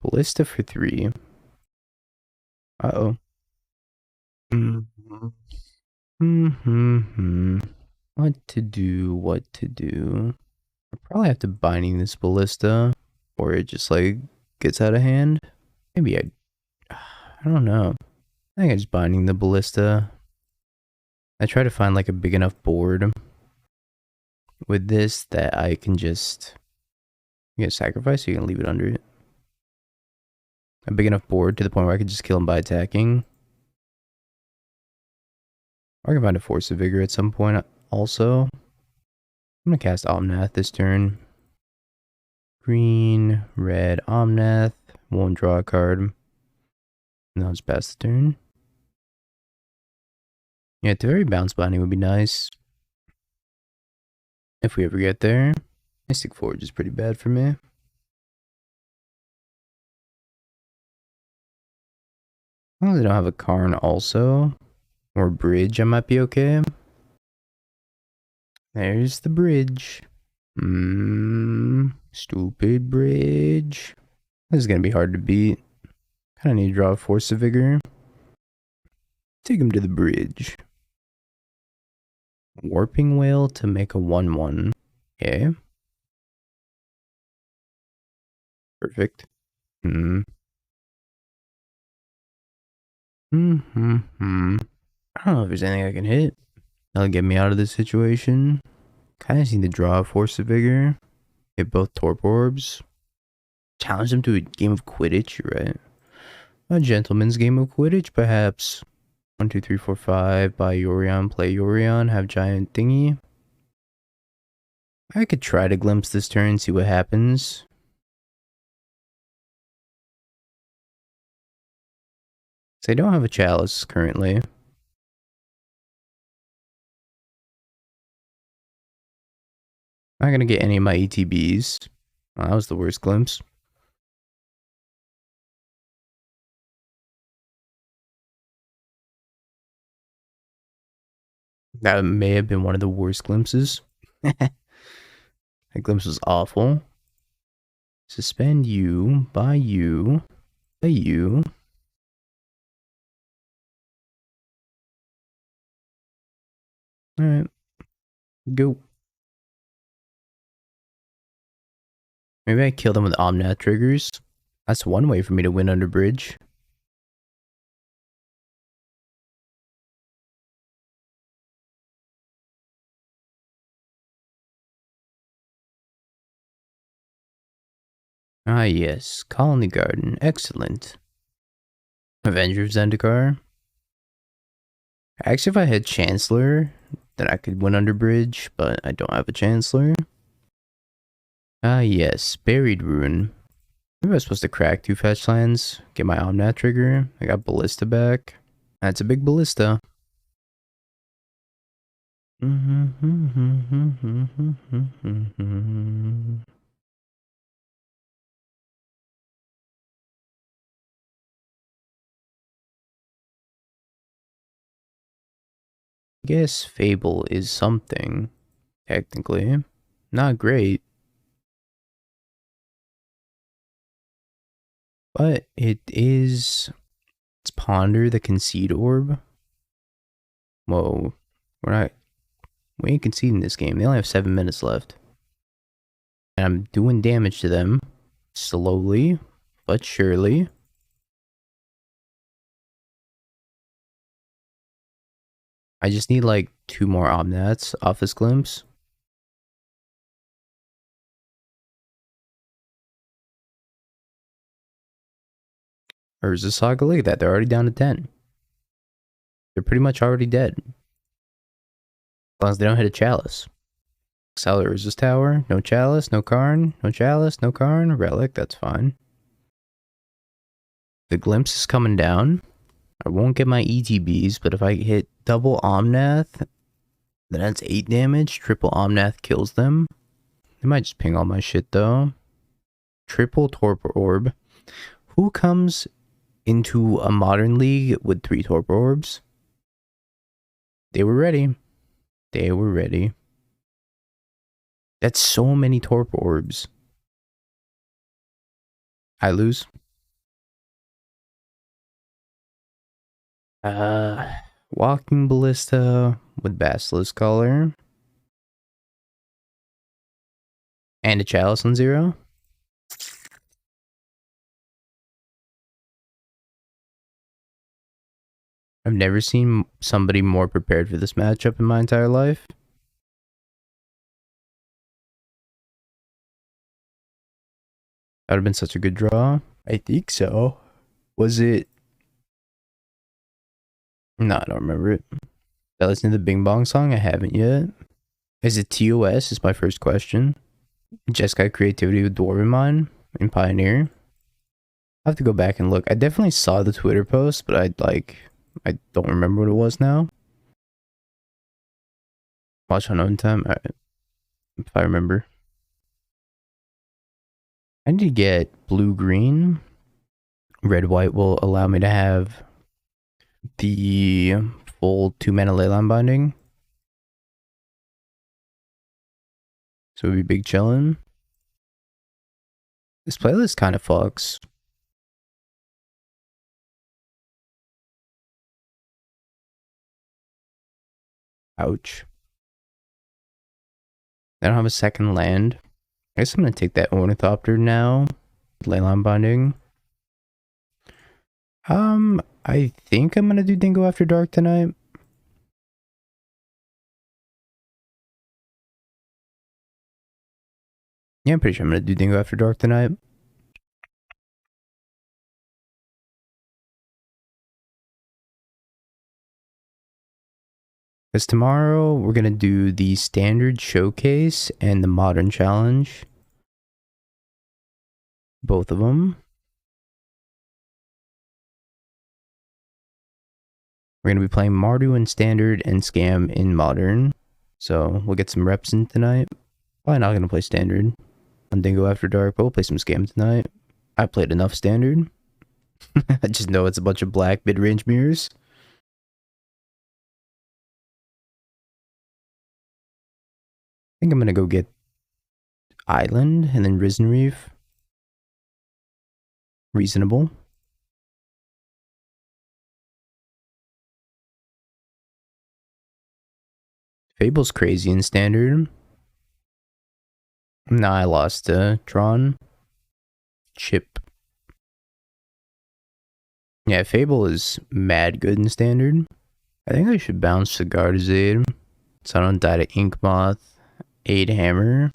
Ballista for 3. Uh-oh. What to do? I probably have to binding this Ballista. Or it just, like, gets out of hand. Maybe I don't know. I think I'm just binding the Ballista. I try to find, like, a big enough board with this that I can just... You can sacrifice or you can leave it under it. A big enough board to the point where I can just kill him by attacking. Or I can find a Force of Vigor at some point also. I'm gonna cast Omnath this turn. Green, red, Omnath. Won't draw a card. Now just pass the turn. Yeah, Teferi bounce binding would be nice. If we ever get there. Mystic Forge is pretty bad for me. As long as I don't have a Karn also. Or Bridge, I might be okay. There's the bridge. Stupid bridge. This is gonna be hard to beat. Kinda need to draw a Force of Vigor. Take him to the bridge. Warping Whale to make a 1/1. Okay. Perfect. I don't know if there's anything I can hit that'll get me out of this situation. Kind of just need to draw a Force of Vigor. Get both Torp Orbs. Challenge them to a game of Quidditch, you're right. A gentleman's game of Quidditch, perhaps. 1, 2, 3, 4, 5. Buy Yorion, play Yorion, have giant thingy. I could try to glimpse this turn, see what happens. So I don't have a chalice currently. I'm not gonna get any of my ETBs. Oh, that was the worst glimpse. That may have been one of the worst glimpses. That glimpse was awful. Suspend you, buy you, play you. Alright. Go. Maybe I kill them with Omnath triggers. That's one way for me to win under bridge. Ah yes, Colony Garden, excellent. Avenger of Zendikar. Actually, if I had Chancellor, then I could win under bridge, but I don't have a Chancellor. Ah yes, Buried Ruin. Maybe I was supposed to crack 2 fetch lands, get my Omnath trigger. I got Ballista back. That's a big Ballista. I guess Fable is something, technically. Not great. But it is... It's Ponder the Concede Orb. Whoa. We ain't conceding this game. They only have 7 minutes left. And I'm doing damage to them. Slowly, but surely. I just need like 2 more Omnaths off this glimpse. Urza Saga, look at that. They're already down to 10. They're pretty much already dead. As long as they don't hit a chalice. Exile Urza's Tower. No chalice, no Karn. No chalice, no Karn. Relic, that's fine. The glimpse is coming down. I won't get my ETBs, but if I hit double Omnath, then that's 8 damage. Triple Omnath kills them. They might just ping all my shit though. Triple Torpor Orb. Who comes into a modern league with 3 Torpor Orbs? They were ready. They were ready. That's so many Torpor Orbs. I lose. Walking Ballista with Basilisk Collar. And a Chalice on 0. I've never seen somebody more prepared for this matchup in my entire life. That would have been such a good draw. I think so. Was it? No, I don't remember it. Did I listen to the Bing Bong song? I haven't yet. Is it TOS? Is my first question. Just got creativity with Dwarven in Pioneer. I have to go back and look. I definitely saw the Twitter post, but I don't remember what it was now. Watch on own time. All right. If I remember. I need to get blue-green. Red-white will allow me to have the full 2-mana Leyline Binding. So it'd be big chillin'. This playlist kind of fucks. Ouch. I don't have a second land. I guess I'm gonna take that Ornithopter now. Leyline Binding. I think I'm gonna do Dingo After Dark tonight. Yeah, I'm pretty sure I'm gonna do Dingo After Dark tonight. Because tomorrow we're gonna do the standard showcase and the modern challenge. Both of them. We're gonna be playing Mardu in standard and Scam in modern. So we'll get some reps in tonight. Probably not gonna play standard on Dingo After Dark, but we'll play some Scam tonight. I played enough standard. I just know it's a bunch of black mid-range mirrors. I think I'm gonna go get Island and then Risen Reef. Reasonable. Fable's crazy in standard. Nah, I lost to Tron. Chip. Yeah, Fable is mad good in standard. I think I should bounce Cigardazade so I don't die to Ink Moth. 8 Hammer.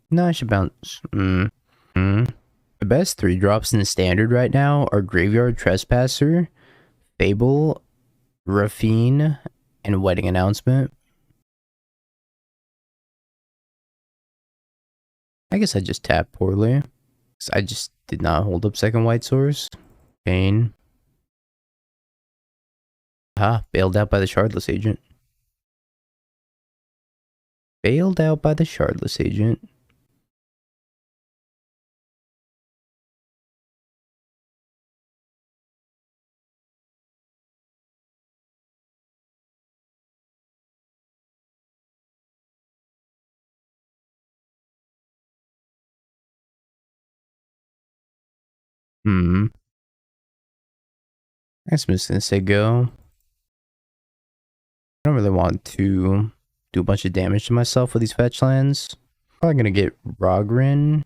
No, I should bounce. The best 3 drops in the standard right now are Graveyard Trespasser, Fable, Raffine, and Wedding Announcement. I guess I just tapped poorly. I just did not hold up second white source. Pain. Ah, bailed out by the Shardless Agent. Bailed out by the Shardless Agent. I guess I'm just gonna say go. I don't really want to do a bunch of damage to myself with these fetch lands. Probably gonna get Rogrin,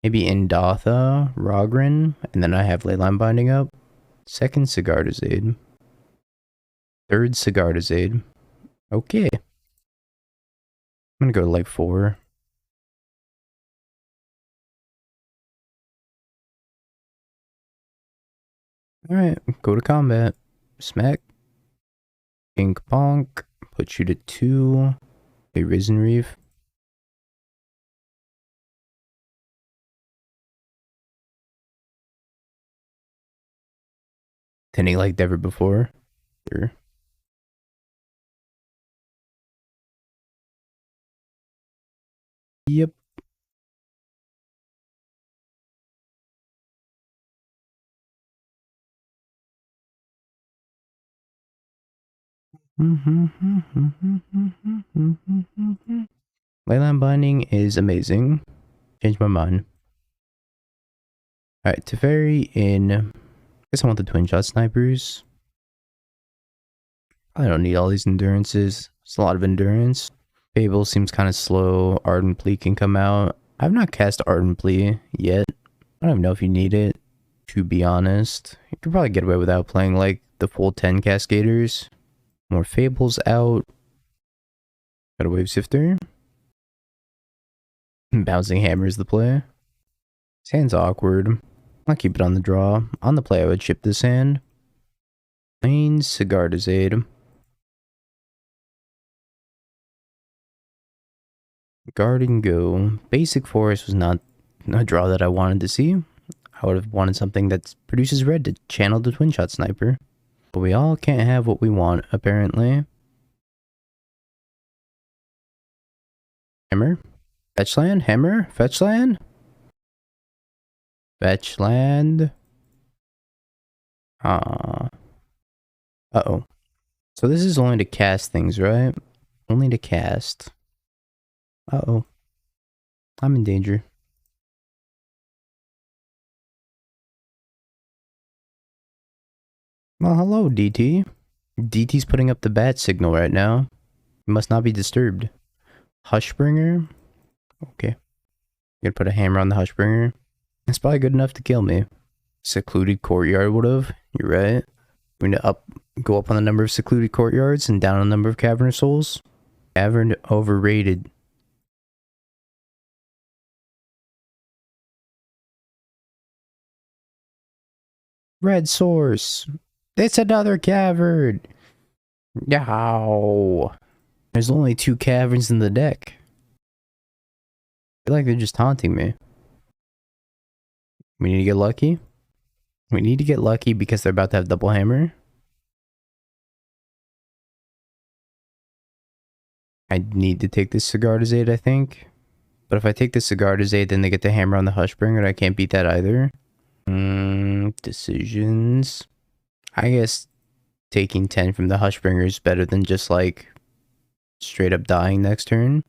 maybe Indatha, Rogrin, and then I have Leyline Binding up. Second Cigardazade. Third Cigardazade. Okay. I'm gonna go to like 4. Alright, go to combat. Smack. Ink Bonk. Put you to 2. A Risen Reef. Tending like never before. Sure. Yep. Leyline Binding is amazing. Changed my mind. Alright, Teferi in... I guess I want the Twin Shot Snipers. I don't need all these endurances. It's a lot of endurance. Fable seems kind of slow. Ardent Plea can come out. I've not cast Ardent Plea yet. I don't even know if you need it, to be honest. You could probably get away without playing like the full 10 Cascaders. More Fables out. Got a Wave Sifter. Bouncing Hammer is the play. This hand's awkward. I'll keep it on the draw. On the play, I would chip this hand. Plain Cigardazade. Guard and go. Basic Forest was not a draw that I wanted to see. I would have wanted something that produces red to channel the Twin Shot Sniper. But we all can't have what we want, apparently. Hammer? Fetch land? Hammer? Fetch land? Fetch land? Uh-oh. So this is only to cast things, right? Only to cast. Uh-oh. I'm in danger. Well, hello, DT. DT's putting up the bat signal right now. You must not be disturbed. Hushbringer? Okay. Gonna put a hammer on the Hushbringer. It's probably good enough to kill me. Secluded Courtyard would've. You're right. We're gonna go up on the number of Secluded Courtyards and down on the number of Cavern Souls. Cavern overrated. Red source. It's another cavern. Yow. There's only 2 caverns in the deck. I feel like they're just taunting me. We need to get lucky. We need to get lucky because they're about to have double hammer. I need to take this Cigar to Zaid, I think. But if I take the Cigar to Zaid, then they get the hammer on the Hushbringer, and I can't beat that either. Decisions. I guess taking 10 from the Hushbringer is better than just like straight up dying next turn.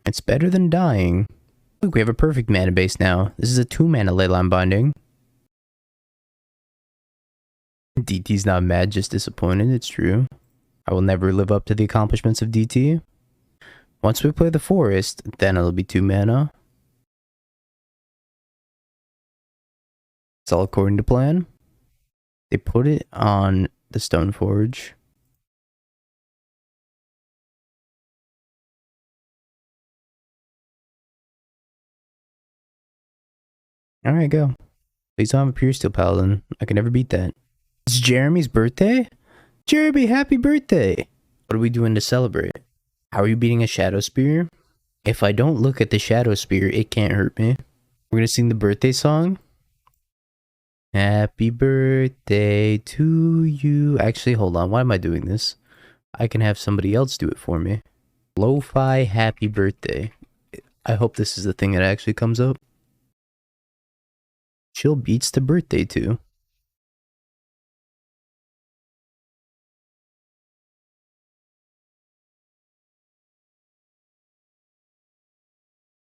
It's better than dying. Look, we have a perfect mana base now. This is a 2 mana Leyline Binding. DT's not mad, just disappointed. It's true. I will never live up to the accomplishments of DT. Once we play the Forest, then it'll be 2 mana. It's all according to plan. They put it on the Stoneforge. Alright, go. Please don't have a Pure Steel Paladin. I can never beat that. It's Jeremy's birthday? Jeremy, happy birthday! What are we doing to celebrate? How are you beating a Shadow Spear? If I don't look at the Shadow Spear, it can't hurt me. We're gonna sing the birthday song. Happy birthday to you. Actually, hold on. Why am I doing this? I can have somebody else do it for me. Lo-fi happy birthday. I hope this is the thing that actually comes up. Chill beats to birthday to.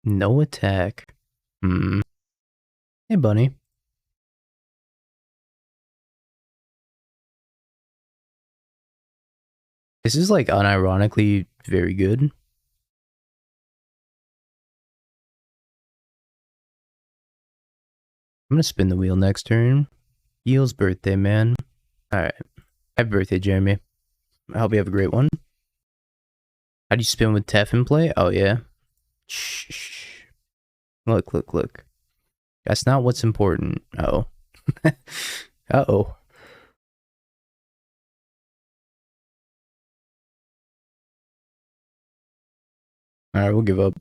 No attack. Hey, bunny. This is like unironically very good. I'm gonna spin the wheel next turn. Eel's birthday, man. Alright. Happy birthday, Jeremy. I hope you have a great one. How do you spin with Tef in play? Oh, yeah. Shh. Look, look, look. That's not what's important. Uh-oh. Uh-oh. Alright, we'll give up.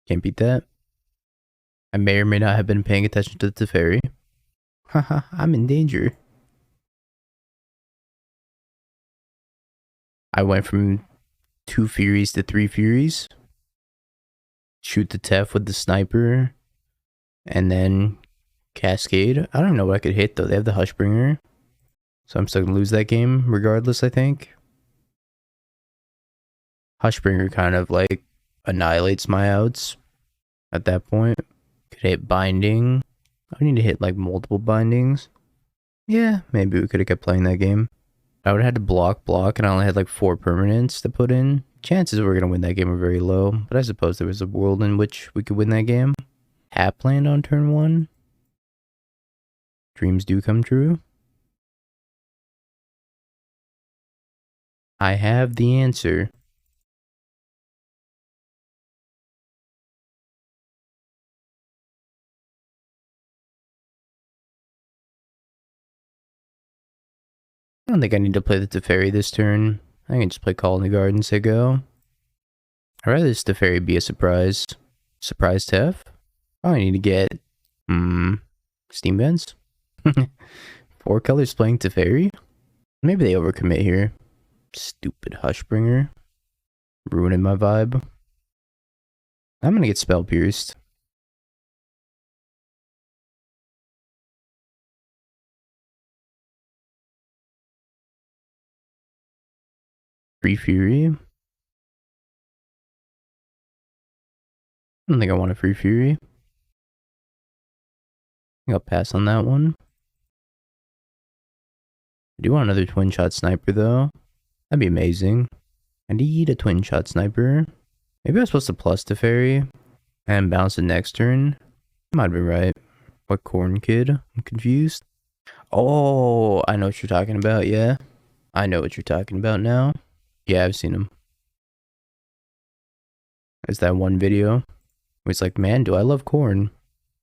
Can't beat that. I may or may not have been paying attention to the Teferi. Haha, I'm in danger. I went from 2 Furies to 3 Furies. Shoot the Tef with the Sniper. And then Cascade. I don't know what I could hit though. They have the Hushbringer. So I'm still gonna lose that game regardless, I think. Hushbringer kind of like annihilates my outs at that point. Could hit Binding. I need to hit like multiple Bindings. Yeah, maybe we could have kept playing that game. I would have had to block, and I only had like 4 permanents to put in. Chances we're gonna win that game are very low, but I suppose there was a world in which we could win that game. Tap land on turn 1. Dreams do come true. I have the answer. I don't think I need to play the Teferi this turn. I can just play Call in the Garden, say go. I'd rather this Teferi be a surprise. Surprise Tef? Oh, I need to get... Steam Vents? 4 colors playing Teferi? Maybe they overcommit here. Stupid Hushbringer. Ruining my vibe. I'm gonna get Spell Pierced. Free Fury. I don't think I want a Free Fury. I think I'll pass on that one. I do want another Twin Shot Sniper though. That'd be amazing. I need a Twin Shot Sniper. Maybe I was supposed to plus Teferi and bounce it next turn. Might have been right. What Corn Kid? I'm confused. Oh, I know what you're talking about, yeah. I know what you're talking about now. Yeah, I've seen him. There's that one video where it's like, man, do I love corn.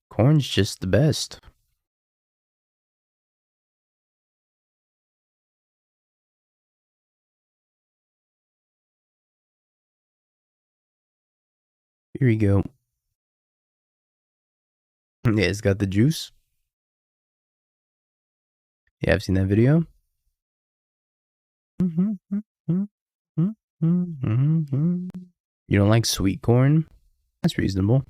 Corn's just the best. Here we go. Yeah, it's got the juice. Yeah, I've seen that video. You don't like sweet corn? That's reasonable.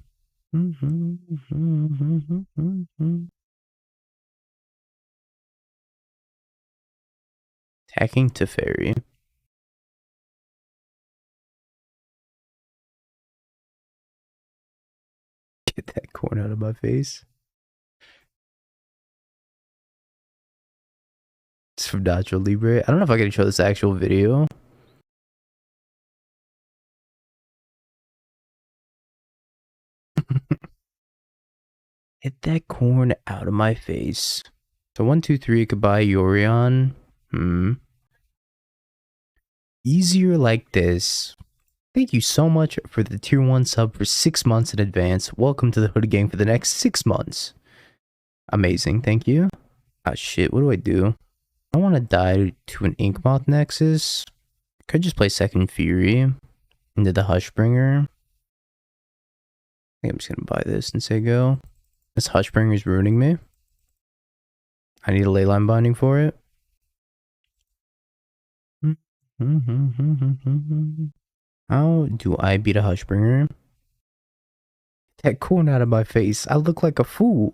Attacking Teferi. Get that corn out of my face. It's from Nacho Libre. I don't know if I can show this actual video. Get that corn out of my face. So 1, 2, 3 could buy Yorion. Easier like this. Thank you so much for the tier 1 sub for 6 months in advance. Welcome to the Hooded Gang for the next 6 months. Amazing, thank you. Ah shit, what do I do? I want to die to an Inkmoth Nexus. Could just play Second Fury into the Hushbringer. I think I'm just gonna buy this and say go. This Hushbringer is ruining me. I need a Leyline Binding for it. How do I beat a Hushbringer? Get that corn out of my face. I look like a fool.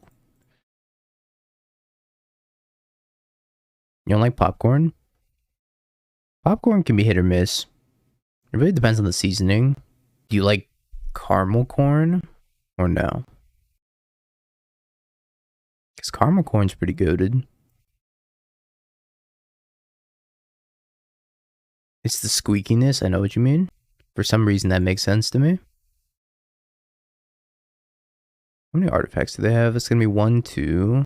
You don't like popcorn? Popcorn can be hit or miss. It really depends on the seasoning. Do you like caramel corn or no? Because caramel corn's pretty goated. It's the squeakiness, I know what you mean. For some reason that makes sense to me. How many artifacts do they have? It's gonna be 1, 2.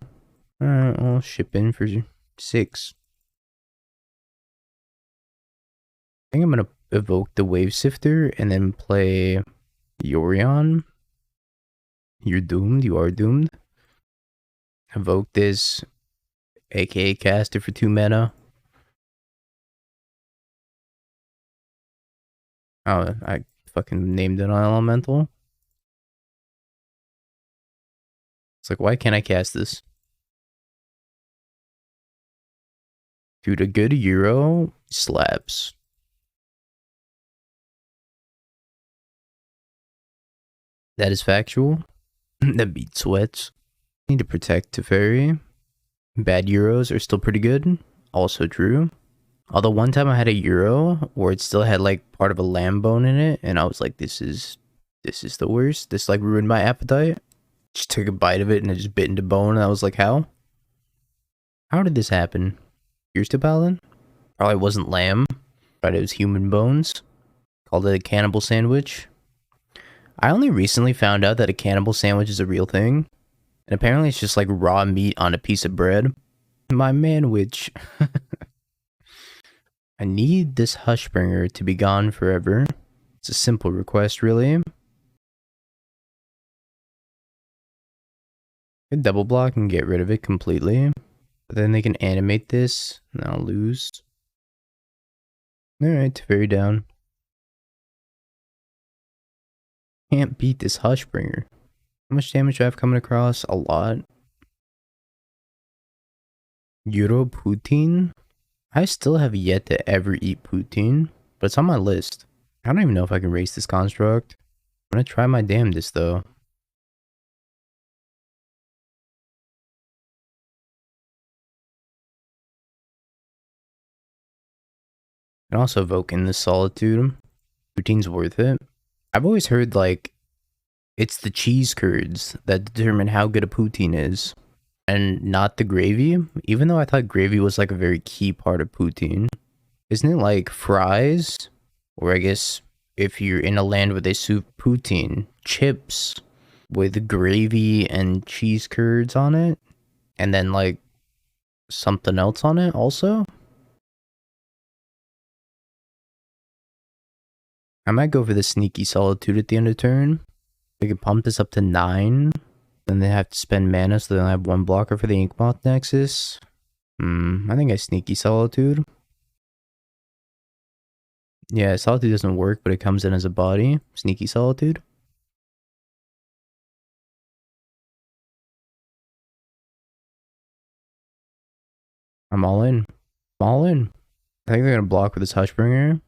Alright, I'll ship in for 6. I think I'm gonna evoke the Wave Sifter and then play Yorion. You're doomed, you are doomed. Evoke this, aka cast it for 2 mana. Oh, I fucking named it on elemental. It's like, why can't I cast this? Dude, a good Euro slaps. That is factual. That beats sweats. Need to protect Teferi. Bad Euros are still pretty good. Also true. Although one time I had a Euro where it still had like part of a lamb bone in it, and I was like, this is the worst. This like ruined my appetite. Just took a bite of it and it just bit into bone, and I was like, how? How did this happen? Yours to Paladin? Probably wasn't lamb, but it was human bones. Called it a cannibal sandwich. I only recently found out that a cannibal sandwich is a real thing. And apparently it's just like raw meat on a piece of bread. My manwich. I need this Hushbringer to be gone forever. It's a simple request, really. Could double block and get rid of it completely. But then they can animate this, and I'll lose. Alright, very down. Can't beat this Hushbringer. How much damage do I have coming across? A lot. Euro poutine? I still have yet to ever eat poutine, but it's on my list. I don't even know if I can race this construct. I'm gonna try my damnedest though. And also evoke in the solitude. Poutine's worth it. I've always heard like it's the cheese curds that determine how good a poutine is, and not the gravy, even though I thought gravy was like a very key part of poutine. Isn't it like fries? Or I guess if you're in a land where they serve poutine, chips with gravy and cheese curds on it, and then like something else on it also? I might go for the sneaky solitude at the end of turn. They can pump this up to 9. Then they have to spend mana, so they only have 1 blocker for the Inkmoth Nexus. I think I sneaky solitude. Yeah, solitude doesn't work, but it comes in as a body. Sneaky solitude. I'm all in. I'm all in. I think they're gonna block with this Hushbringer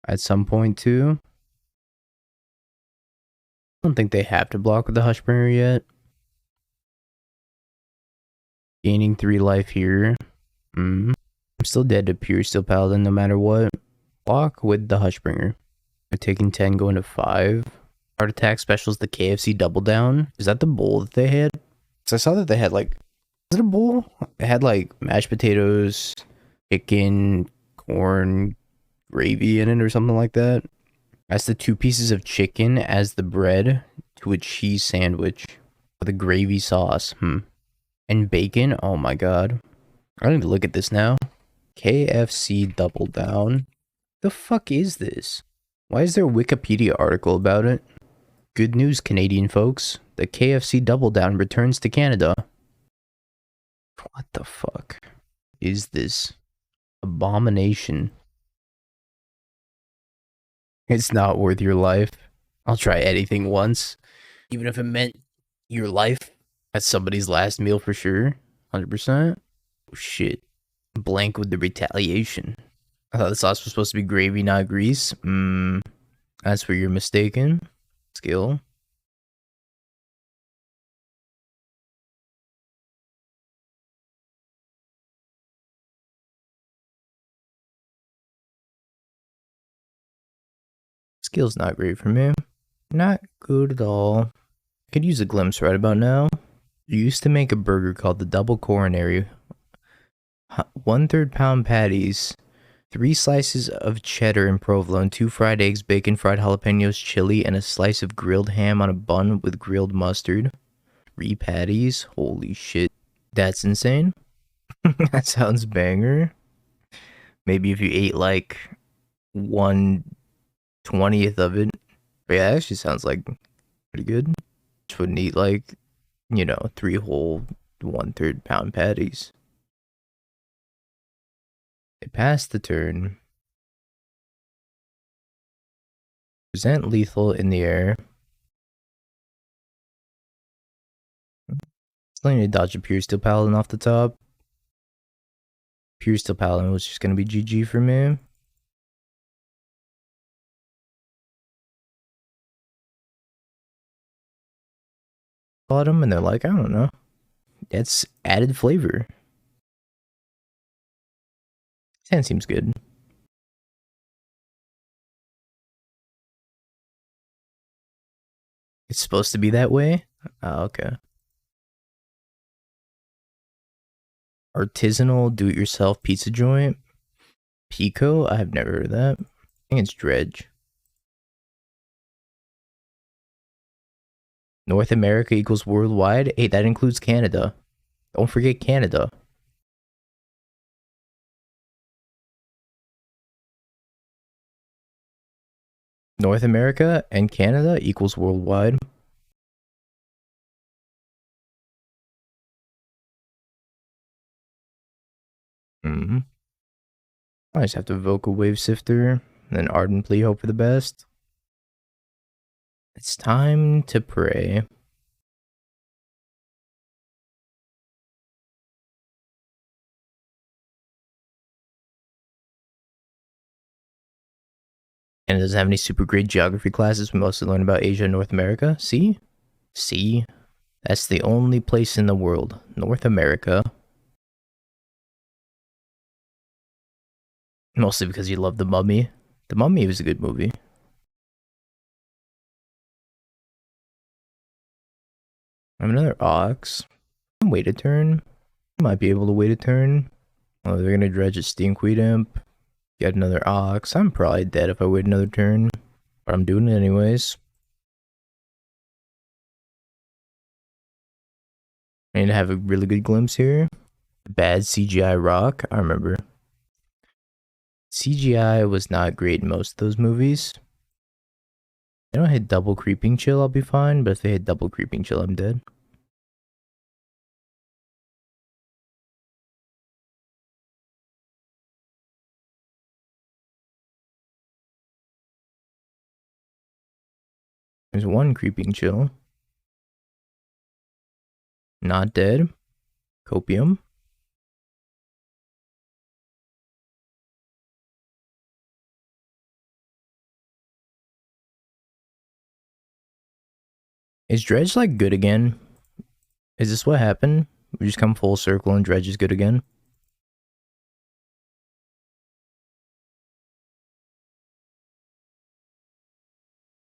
at some point too. I don't think they have to block with the Hushbringer yet. Gaining 3 life here. I'm still dead to Pure Steel Paladin no matter what. Block with the Hushbringer. They're taking 10, going to 5. Heart attack specials, the KFC double down. Is that the bowl that they had? Because I saw that they had like, is it a bowl? It had like mashed potatoes, chicken, corn, gravy in it or something like that. That's the 2 pieces of chicken as the bread to a cheese sandwich with a gravy sauce. And bacon. Oh my god. I need to look at this now. KFC double down. The fuck is this? Why is there a Wikipedia article about it? Good news, Canadian folks. The KFC double down returns to Canada. What the fuck is this abomination? It's not worth your life. I'll try anything once, even if it meant your life. That's somebody's last meal for sure. 100%. Oh shit. Blank with the retaliation. I thought the sauce was supposed to be gravy, not grease. That's where you're mistaken. Skill. Skill's not great for me. Not good at all. Could use a glimpse right about now. You used to make a burger called the double coronary. 1/3 pound patties, 3 slices of cheddar and provolone, 2 fried eggs, bacon, fried jalapenos, chili, and a slice of grilled ham on a bun with grilled mustard. 3 patties. Holy shit. That's insane. That sounds banger. Maybe if you ate like 1/20th of it. But yeah, that actually sounds like pretty good. Just wouldn't eat like, 3 whole 1/3 pound patties. They passed the turn. Present lethal in the air. Still need to dodge a Pure Steel Paladin off the top. Pure Steel Paladin was just gonna be GG for me. Bottom, and they're like, I don't know. That's added flavor. 10 seems good. It's supposed to be that way? Oh, okay. Artisanal do-it-yourself pizza joint. Pico? I've never heard of that. I think it's Dredge. North America equals worldwide? Hey, that includes Canada. Don't forget Canada. North America and Canada equals worldwide. I just have to Vocal Wave Sifter, and then ardently hope for the best. It's time to pray. And it doesn't have any super great geography classes. We mostly learn about Asia and North America. See? See? That's the only place in the world. North America. Mostly because you love The Mummy. The Mummy was a good movie. I have another Ox. Wait a turn. Might be able to wait a turn. Oh, they're gonna dredge a Stinkweed Imp. Get another Ox. I'm probably dead if I wait another turn. But I'm doing it anyways. I need to have a really good glimpse here. Bad CGI rock. I remember. CGI was not great in most of those movies. They don't hit double creeping chill, I'll be fine. But if they hit double creeping chill, I'm dead. There's 1 creeping chill. Not dead. Copium. Is Dredge like good again? Is this what happened? We just come full circle and Dredge is good again?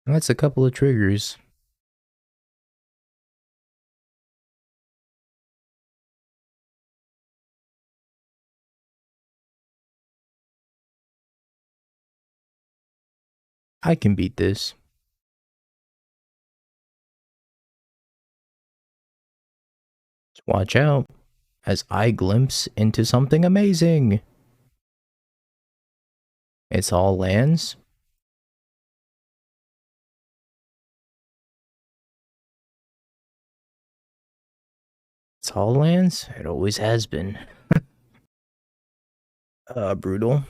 That's a couple of triggers. I can beat this. Watch out as I glimpse into something amazing. It's all lands. It's all lands. It always has been. Brutal.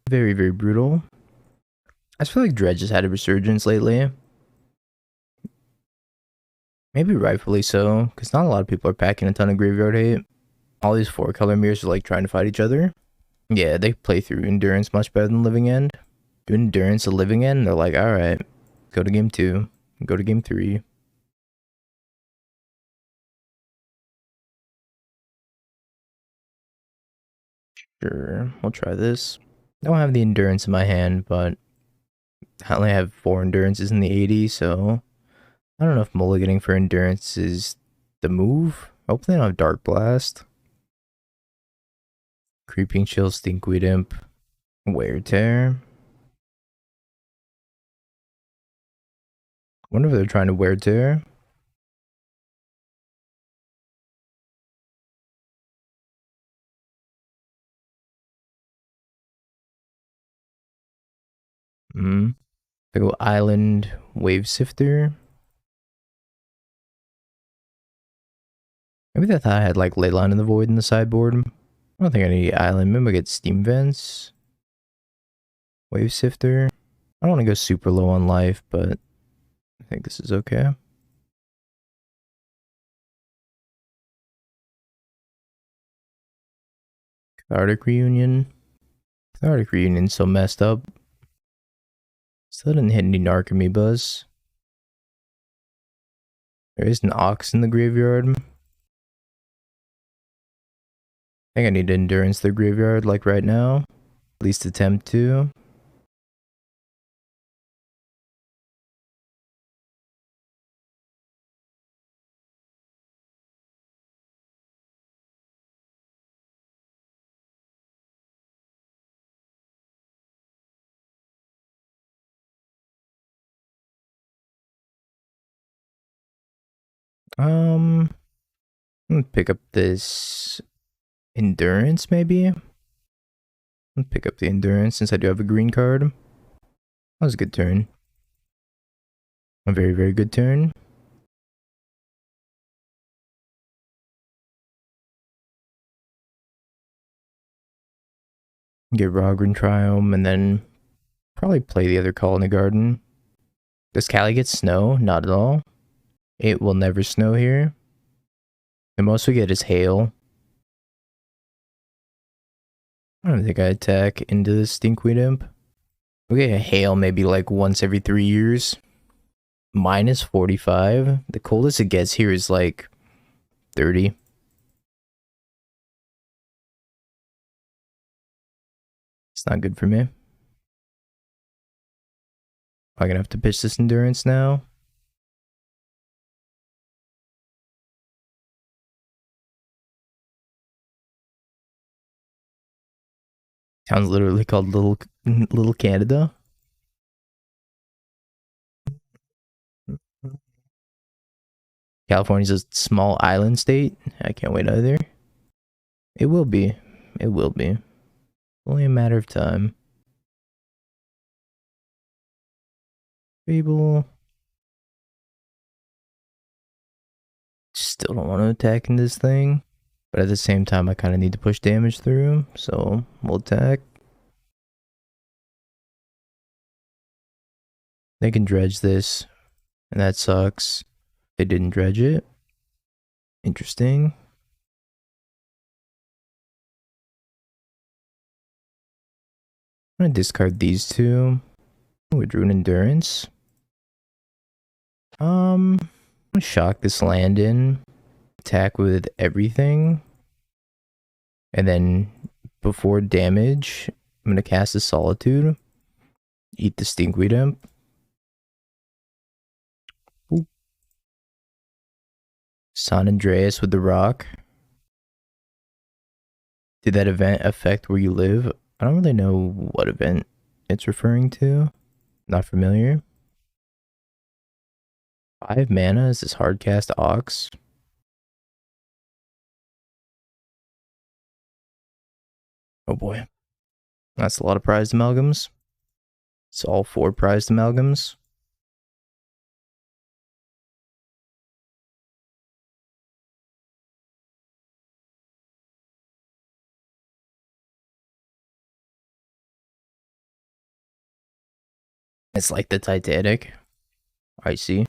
Very, very brutal. I just feel like Dredge has had a resurgence lately. Maybe rightfully so, because not a lot of people are packing a ton of graveyard hate. All these 4-color mirrors are like trying to fight each other. Yeah, they play through Endurance much better than Living End. Do Endurance a Living End, they're like, alright, go to game 2, go to game 3. Sure, we'll try this. I don't have the Endurance in my hand, but I only have 4 Endurances in the 80, so I don't know if mulliganing for Endurance is the move. Hopefully I don't have Dark Blast. Creeping Chill, Stinkweed Imp, Wear Tear. I wonder if they're trying to Wear Tear. I go Island Wave Sifter. Maybe they thought I had like Leyline in the Void in the sideboard. I don't think I need Island. Maybe I get Steam Vents. Wave Sifter. I don't want to go super low on life, but I think this is okay. Cathartic Reunion. Cathartic Reunion's so messed up. Still didn't hit any Narcomoebas. There is an Ox in the graveyard. I think I need to Endurance the graveyard like right now. At least attempt to. I'm gonna pick up this Endurance maybe. Pick up the Endurance since I do have a green card. That was a good turn. A very, very good turn. Get Rogren Triome and then probably play the other Call in the Garden. Does Cali get snow? Not at all. It will never snow here. The most we get is hail. I don't think I attack into this Stinkweed Imp. We get hail maybe like once every 3 years. Minus 45. The coldest it gets here is like 30. It's not good for me. I'm gonna have to pitch this Endurance now. Town's literally called Little Canada. California's a small island state. I can't wait either. It will be. It will be. Only a matter of time. Fable. Still don't want to attack in this thing. But at the same time, I kind of need to push damage through. So we'll attack. They can dredge this. And that sucks. They didn't dredge it. Interesting. I'm gonna discard these two. With Rune Endurance. I'm gonna shock this land in. Attack with everything. And then before damage, I'm gonna cast a Solitude. Eat the Stinkweed Imp. Ooh. San Andreas with the rock. Did that event affect where you live? I don't really know what event it's referring to. Not familiar. 5 mana is this hardcast Ox. Oh boy. That's a lot of prized amalgams. It's all 4 prized amalgams. It's like the Titanic. I see.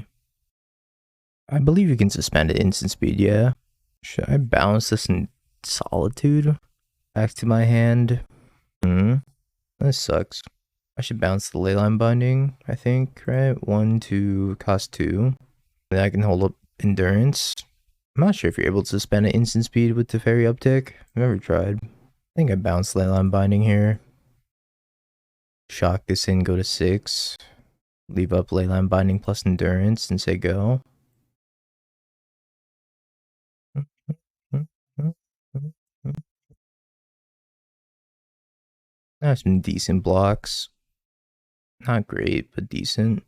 I believe you can suspend at instant speed, yeah. Should I bounce this in Solitude? Back to my hand. This sucks. I should bounce the Leyline Binding, I think, right? 1, 2, cost 2. Then I can hold up Endurance. I'm not sure if you're able to suspend at instant speed with Teferi uptick. I've never tried. I think I bounced Leyline Binding here. Shock this in, go to 6. Leave up Leyline Binding plus Endurance and say go. I have some decent blocks. Not great, but decent.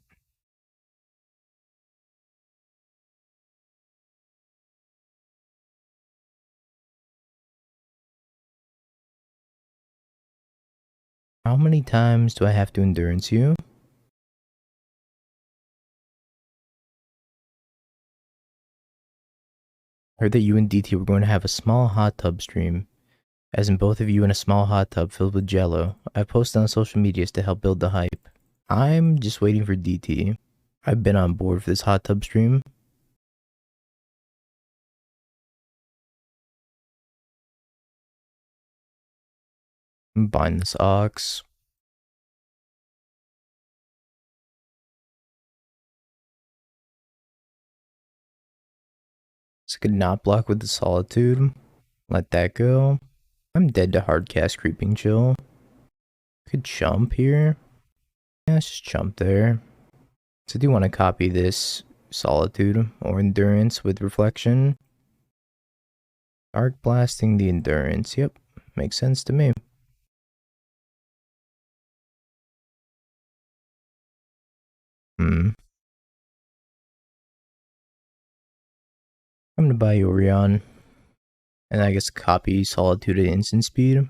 How many times do I have to endurance you? Heard that you and DT were going to have a small hot tub stream. As in both of you in a small hot tub filled with jello. I posted on social medias to help build the hype. I'm just waiting for DT. I've been on board for this hot tub stream. Bind this ox. So I could not block with the Solitude. Let that go. I'm dead to hardcast Creeping Chill. Could jump here. Yeah, let's just jump there. So I do want to copy this Solitude or Endurance with Reflection. Arc blasting the Endurance. Yep, makes sense to me. I'm gonna buy Yorion. And I guess copy Solitude at instant speed.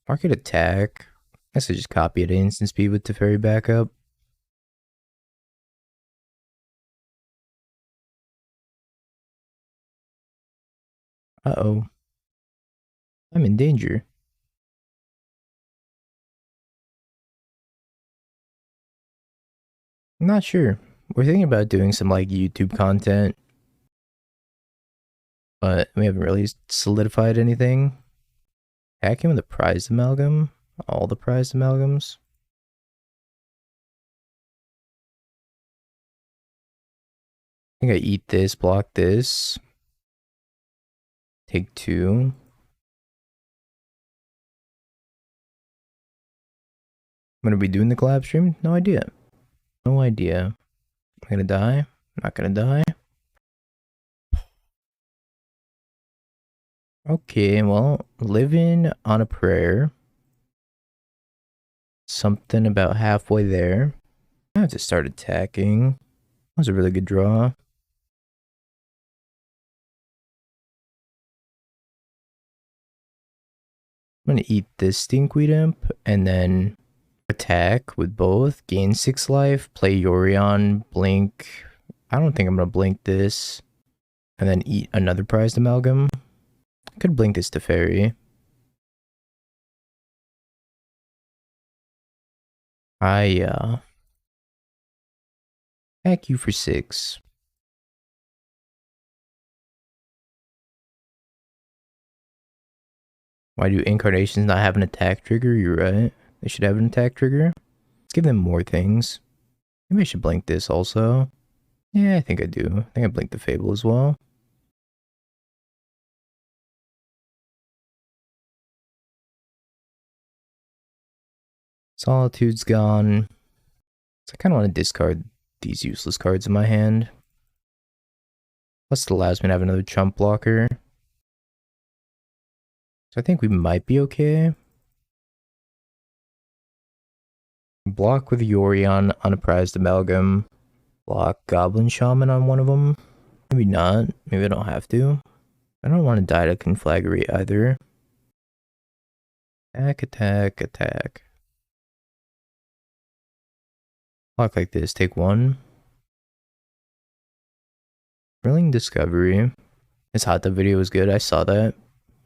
Market attack. I guess I just copy it at instant speed with Teferi backup. Uh-oh. I'm in danger. I'm not sure. We're thinking about doing some like YouTube content, but we haven't really solidified anything. Hacking with a prized amalgam? All the prized amalgams? I think I eat this, block this. Take 2. I'm gonna be doing the collab stream? No idea. No idea. I'm gonna die? Not gonna die? Okay, well, living on a prayer. Something about halfway there. I have to start attacking. That was a really good draw. I'm gonna eat this Stinkweed Imp and then attack with both. Gain 6 life, play Yorion, blink. I don't think I'm gonna blink this. And then eat another prized amalgam. I could blink this to fairy. I hack you for 6. Why do incarnations not have an attack trigger? You're right. They should have an attack trigger. Let's give them more things. Maybe I should blink this also. Yeah, I think I do. I think I blinked the Fable as well. Solitude's gone. So I kind of want to discard these useless cards in my hand. Plus it allows me to have another chump blocker. So I think we might be okay. Block with Yorion on a prized amalgam. Block Goblin Shaman on one of them. Maybe not. Maybe I don't have to. I don't want to die to Conflagrate either. Attack, attack, attack. Block like this. Take one. Thrilling Discovery. His hot tub video was good. I saw that.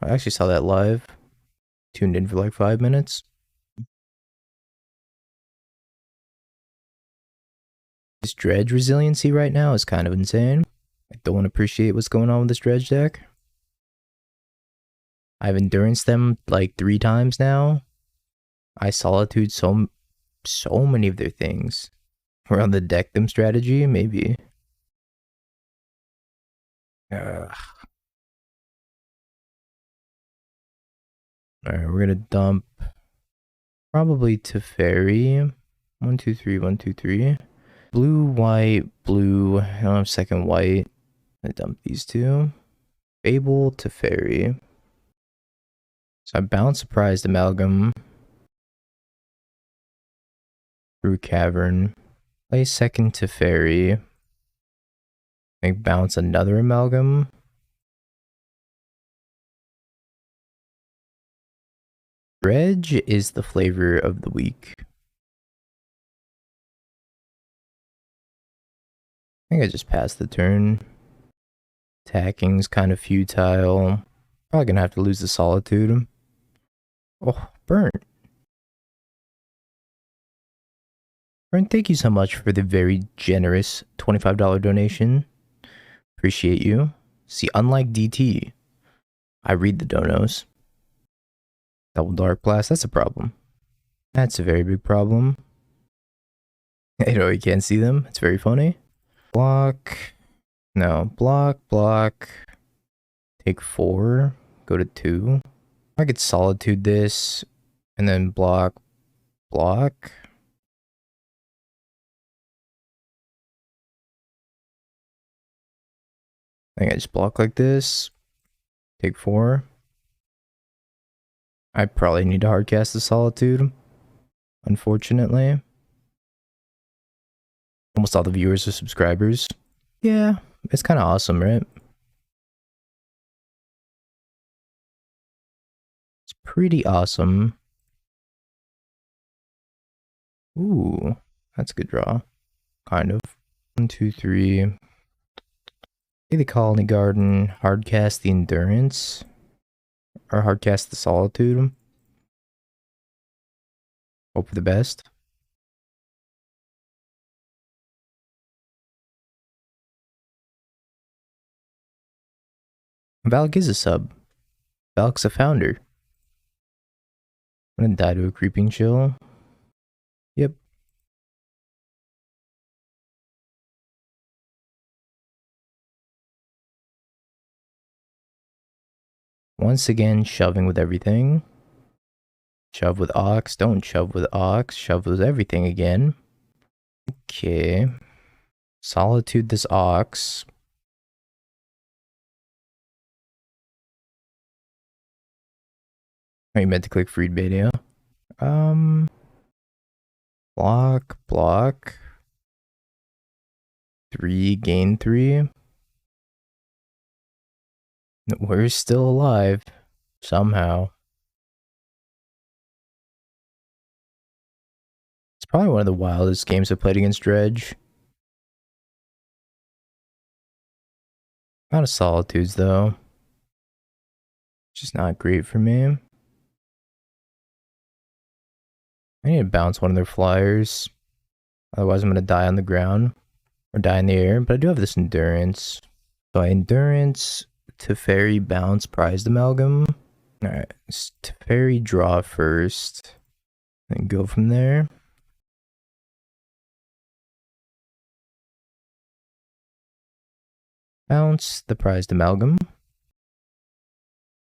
I actually saw that live. Tuned in for like 5 minutes. This dredge resiliency right now is kind of insane. I don't appreciate what's going on with this dredge deck. I've endurance them like 3 times now. I solitude so many of their things. We're on the deck them strategy, maybe. Alright, we're gonna dump probably Teferi. 1, 2, 3, 1, 2, 3. Blue, white, blue. I don't have second white. I dump these two. Fable, Teferi. So I bounce Surprised Amalgam. Through Cavern. Play second Teferi. Make bounce another Amalgam. Dredge is the flavor of the week. I think I just passed the turn. Attacking's kind of futile. Probably gonna have to lose the Solitude. Oh, Burnt. Burnt, thank you so much for the very generous $25 donation. Appreciate you. See, unlike DT, I read the donos. Double Dark Blast, that's a problem. That's a very big problem. You know, you can't see them. It's very funny. Block. No, block, block. Take 4. Go to 2. I could Solitude this. And then block, block. I think I just block like this. Take 4. I probably need to hardcast the Solitude. Unfortunately. Almost all the viewers are subscribers. Yeah, it's kind of awesome, right? It's pretty awesome. Ooh, that's a good draw. Kind of. 1, 2, 3. Play the Colony Garden, hardcast the Endurance. Or hardcast the Solitude. Hope for the best. Valk is a sub. Valk's a founder. I'm gonna die to a Creeping Chill. Yep. Once again, shoving with everything. Shove with Ox. Don't shove with Ox. Shove with everything again. Okay. Solitude this Ox. Oh, you meant to click Freed Beta. Block, block. 3, gain 3. We're still alive. Somehow. It's probably one of the wildest games I've played against Dredge. Not a Solitudes though. Just not great for me. I need to bounce one of their flyers. Otherwise I'm going to die on the ground. Or die in the air. But I do have this Endurance. So I Endurance, Teferi, bounce, prized amalgam. Alright, Teferi draw first. and go from there. Bounce the prized amalgam.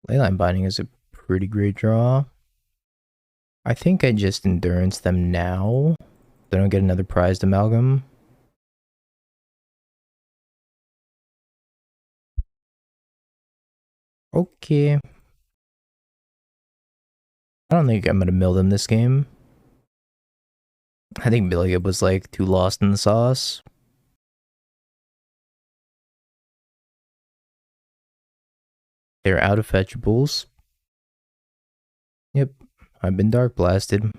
Leyline binding is a pretty great draw. I think I just endurance them now. Then I'll get another prized amalgam. Okay. I don't think I'm gonna mill them this game. I think Billiot was like too lost in the sauce. They're out of fetchables. Yep, I've been dark blasted.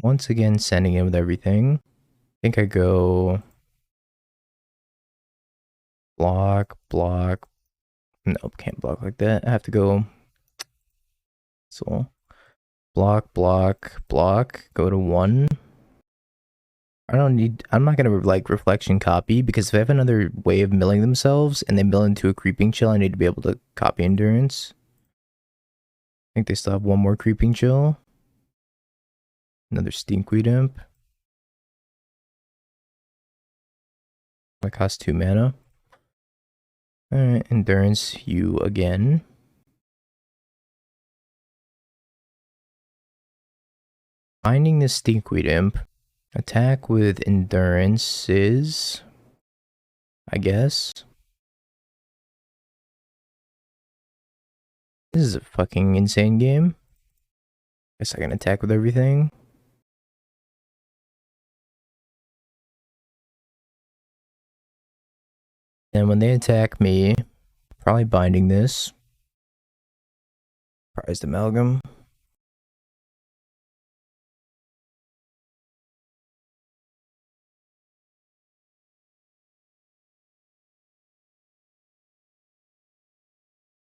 Once again, sending in with everything. I think I go block, block. Nope, can't block like that. I have to go. So block, block, block. Go to 1. I'm not gonna like reflection copy because if I have another way of milling themselves and they mill into a creeping chill, I need to be able to copy endurance. I think they still have one more creeping chill. Another stinkweed imp. That costs 2 mana. Alright, endurance you again. Finding the stinkweed imp. Attack with endurance is, I guess. This is a fucking insane game. Guess I can attack with everything. And when they attack me, probably binding this. Prized amalgam.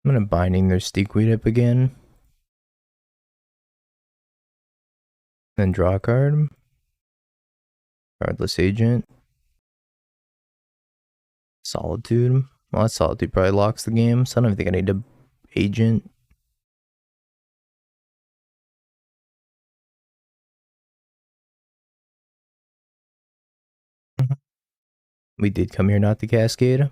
I'm gonna binding their stinkweed up again. Then draw a card. Cardless agent. Solitude. Well, that solitude probably locks the game, so I don't even think I need to agent. We did come here not to cascade.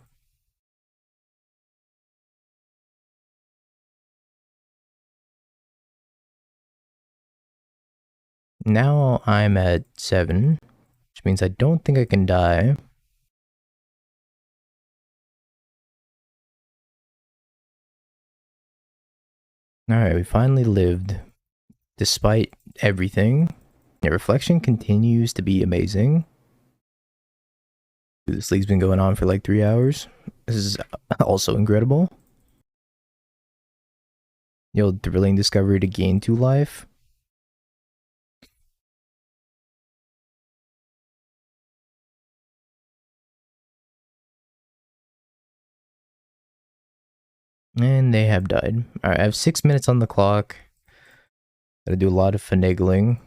Now I'm at 7, which means I don't think I can die. Alright, we finally lived. Despite everything. Yeah, reflection continues to be amazing. Dude, this league's been going on for like 3 hours. This is also incredible. Yo, thrilling discovery to gain 2 life. And they have died. Alright, I have 6 minutes on the clock. Gotta do a lot of finagling.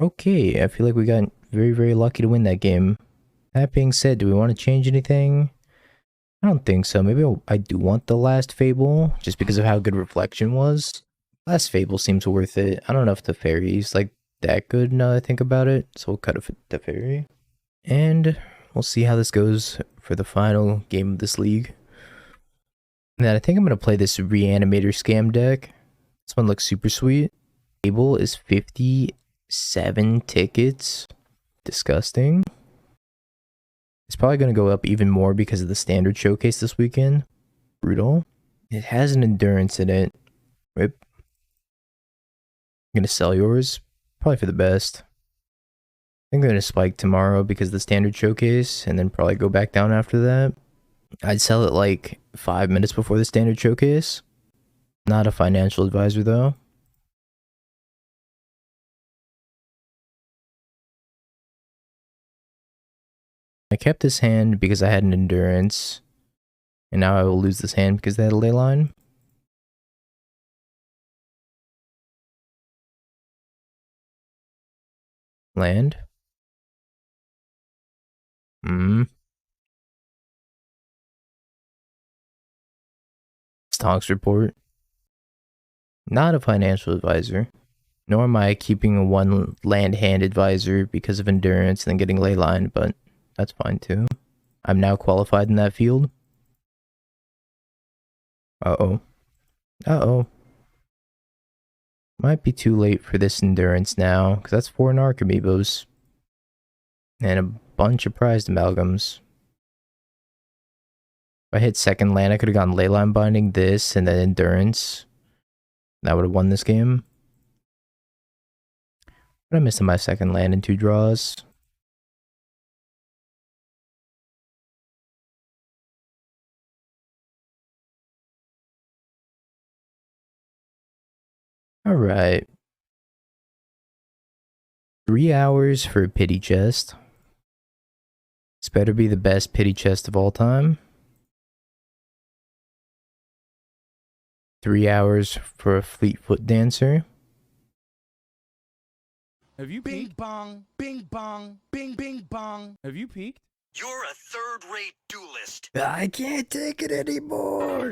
Okay, I feel like we got very, very lucky to win that game. That being said, do we want to change anything? I don't think so. Maybe I do want the last Fable, just because of how good Reflection was. Last Fable seems worth it. I don't know if the fairy's like that good now that I think about it, so we'll cut it for the fairy. And we'll see how this goes for the final game of this league. And then I think I'm going to play this Reanimator Scam deck. This one looks super sweet. Table is 57 tickets. Disgusting. It's probably going to go up even more because of the standard showcase this weekend. Brutal. It has an endurance in it. Rip. I'm going to sell yours. Probably for the best. I think I'm going to spike tomorrow because of the standard showcase and then probably go back down after that. I'd sell it like 5 minutes before the standard showcase. Not a financial advisor though. I kept this hand because I had an endurance. And now I will lose this hand because they had a ley line. Land. Stonks report. Not a financial advisor. Nor am I keeping a one land hand advisor because of endurance and then getting ley line, but that's fine too. I'm now qualified in that field. Uh-oh. Uh-oh. Might be too late for this endurance now, because that's 4 Narc amiibos. And a bunch of prized amalgams. If I hit second land, I could have gone leyline binding, this, and then endurance. That would have won this game. But I missed my second land in 2 draws. Alright. 3 hours for a pity chest. This better be the best pity chest of all time. 3 hours for a Fleetfoot Dancer. Have you Bing peeked? bong, bing bong, bing bing bong. Have you peeked? You're a third-rate duelist. I can't take it anymore.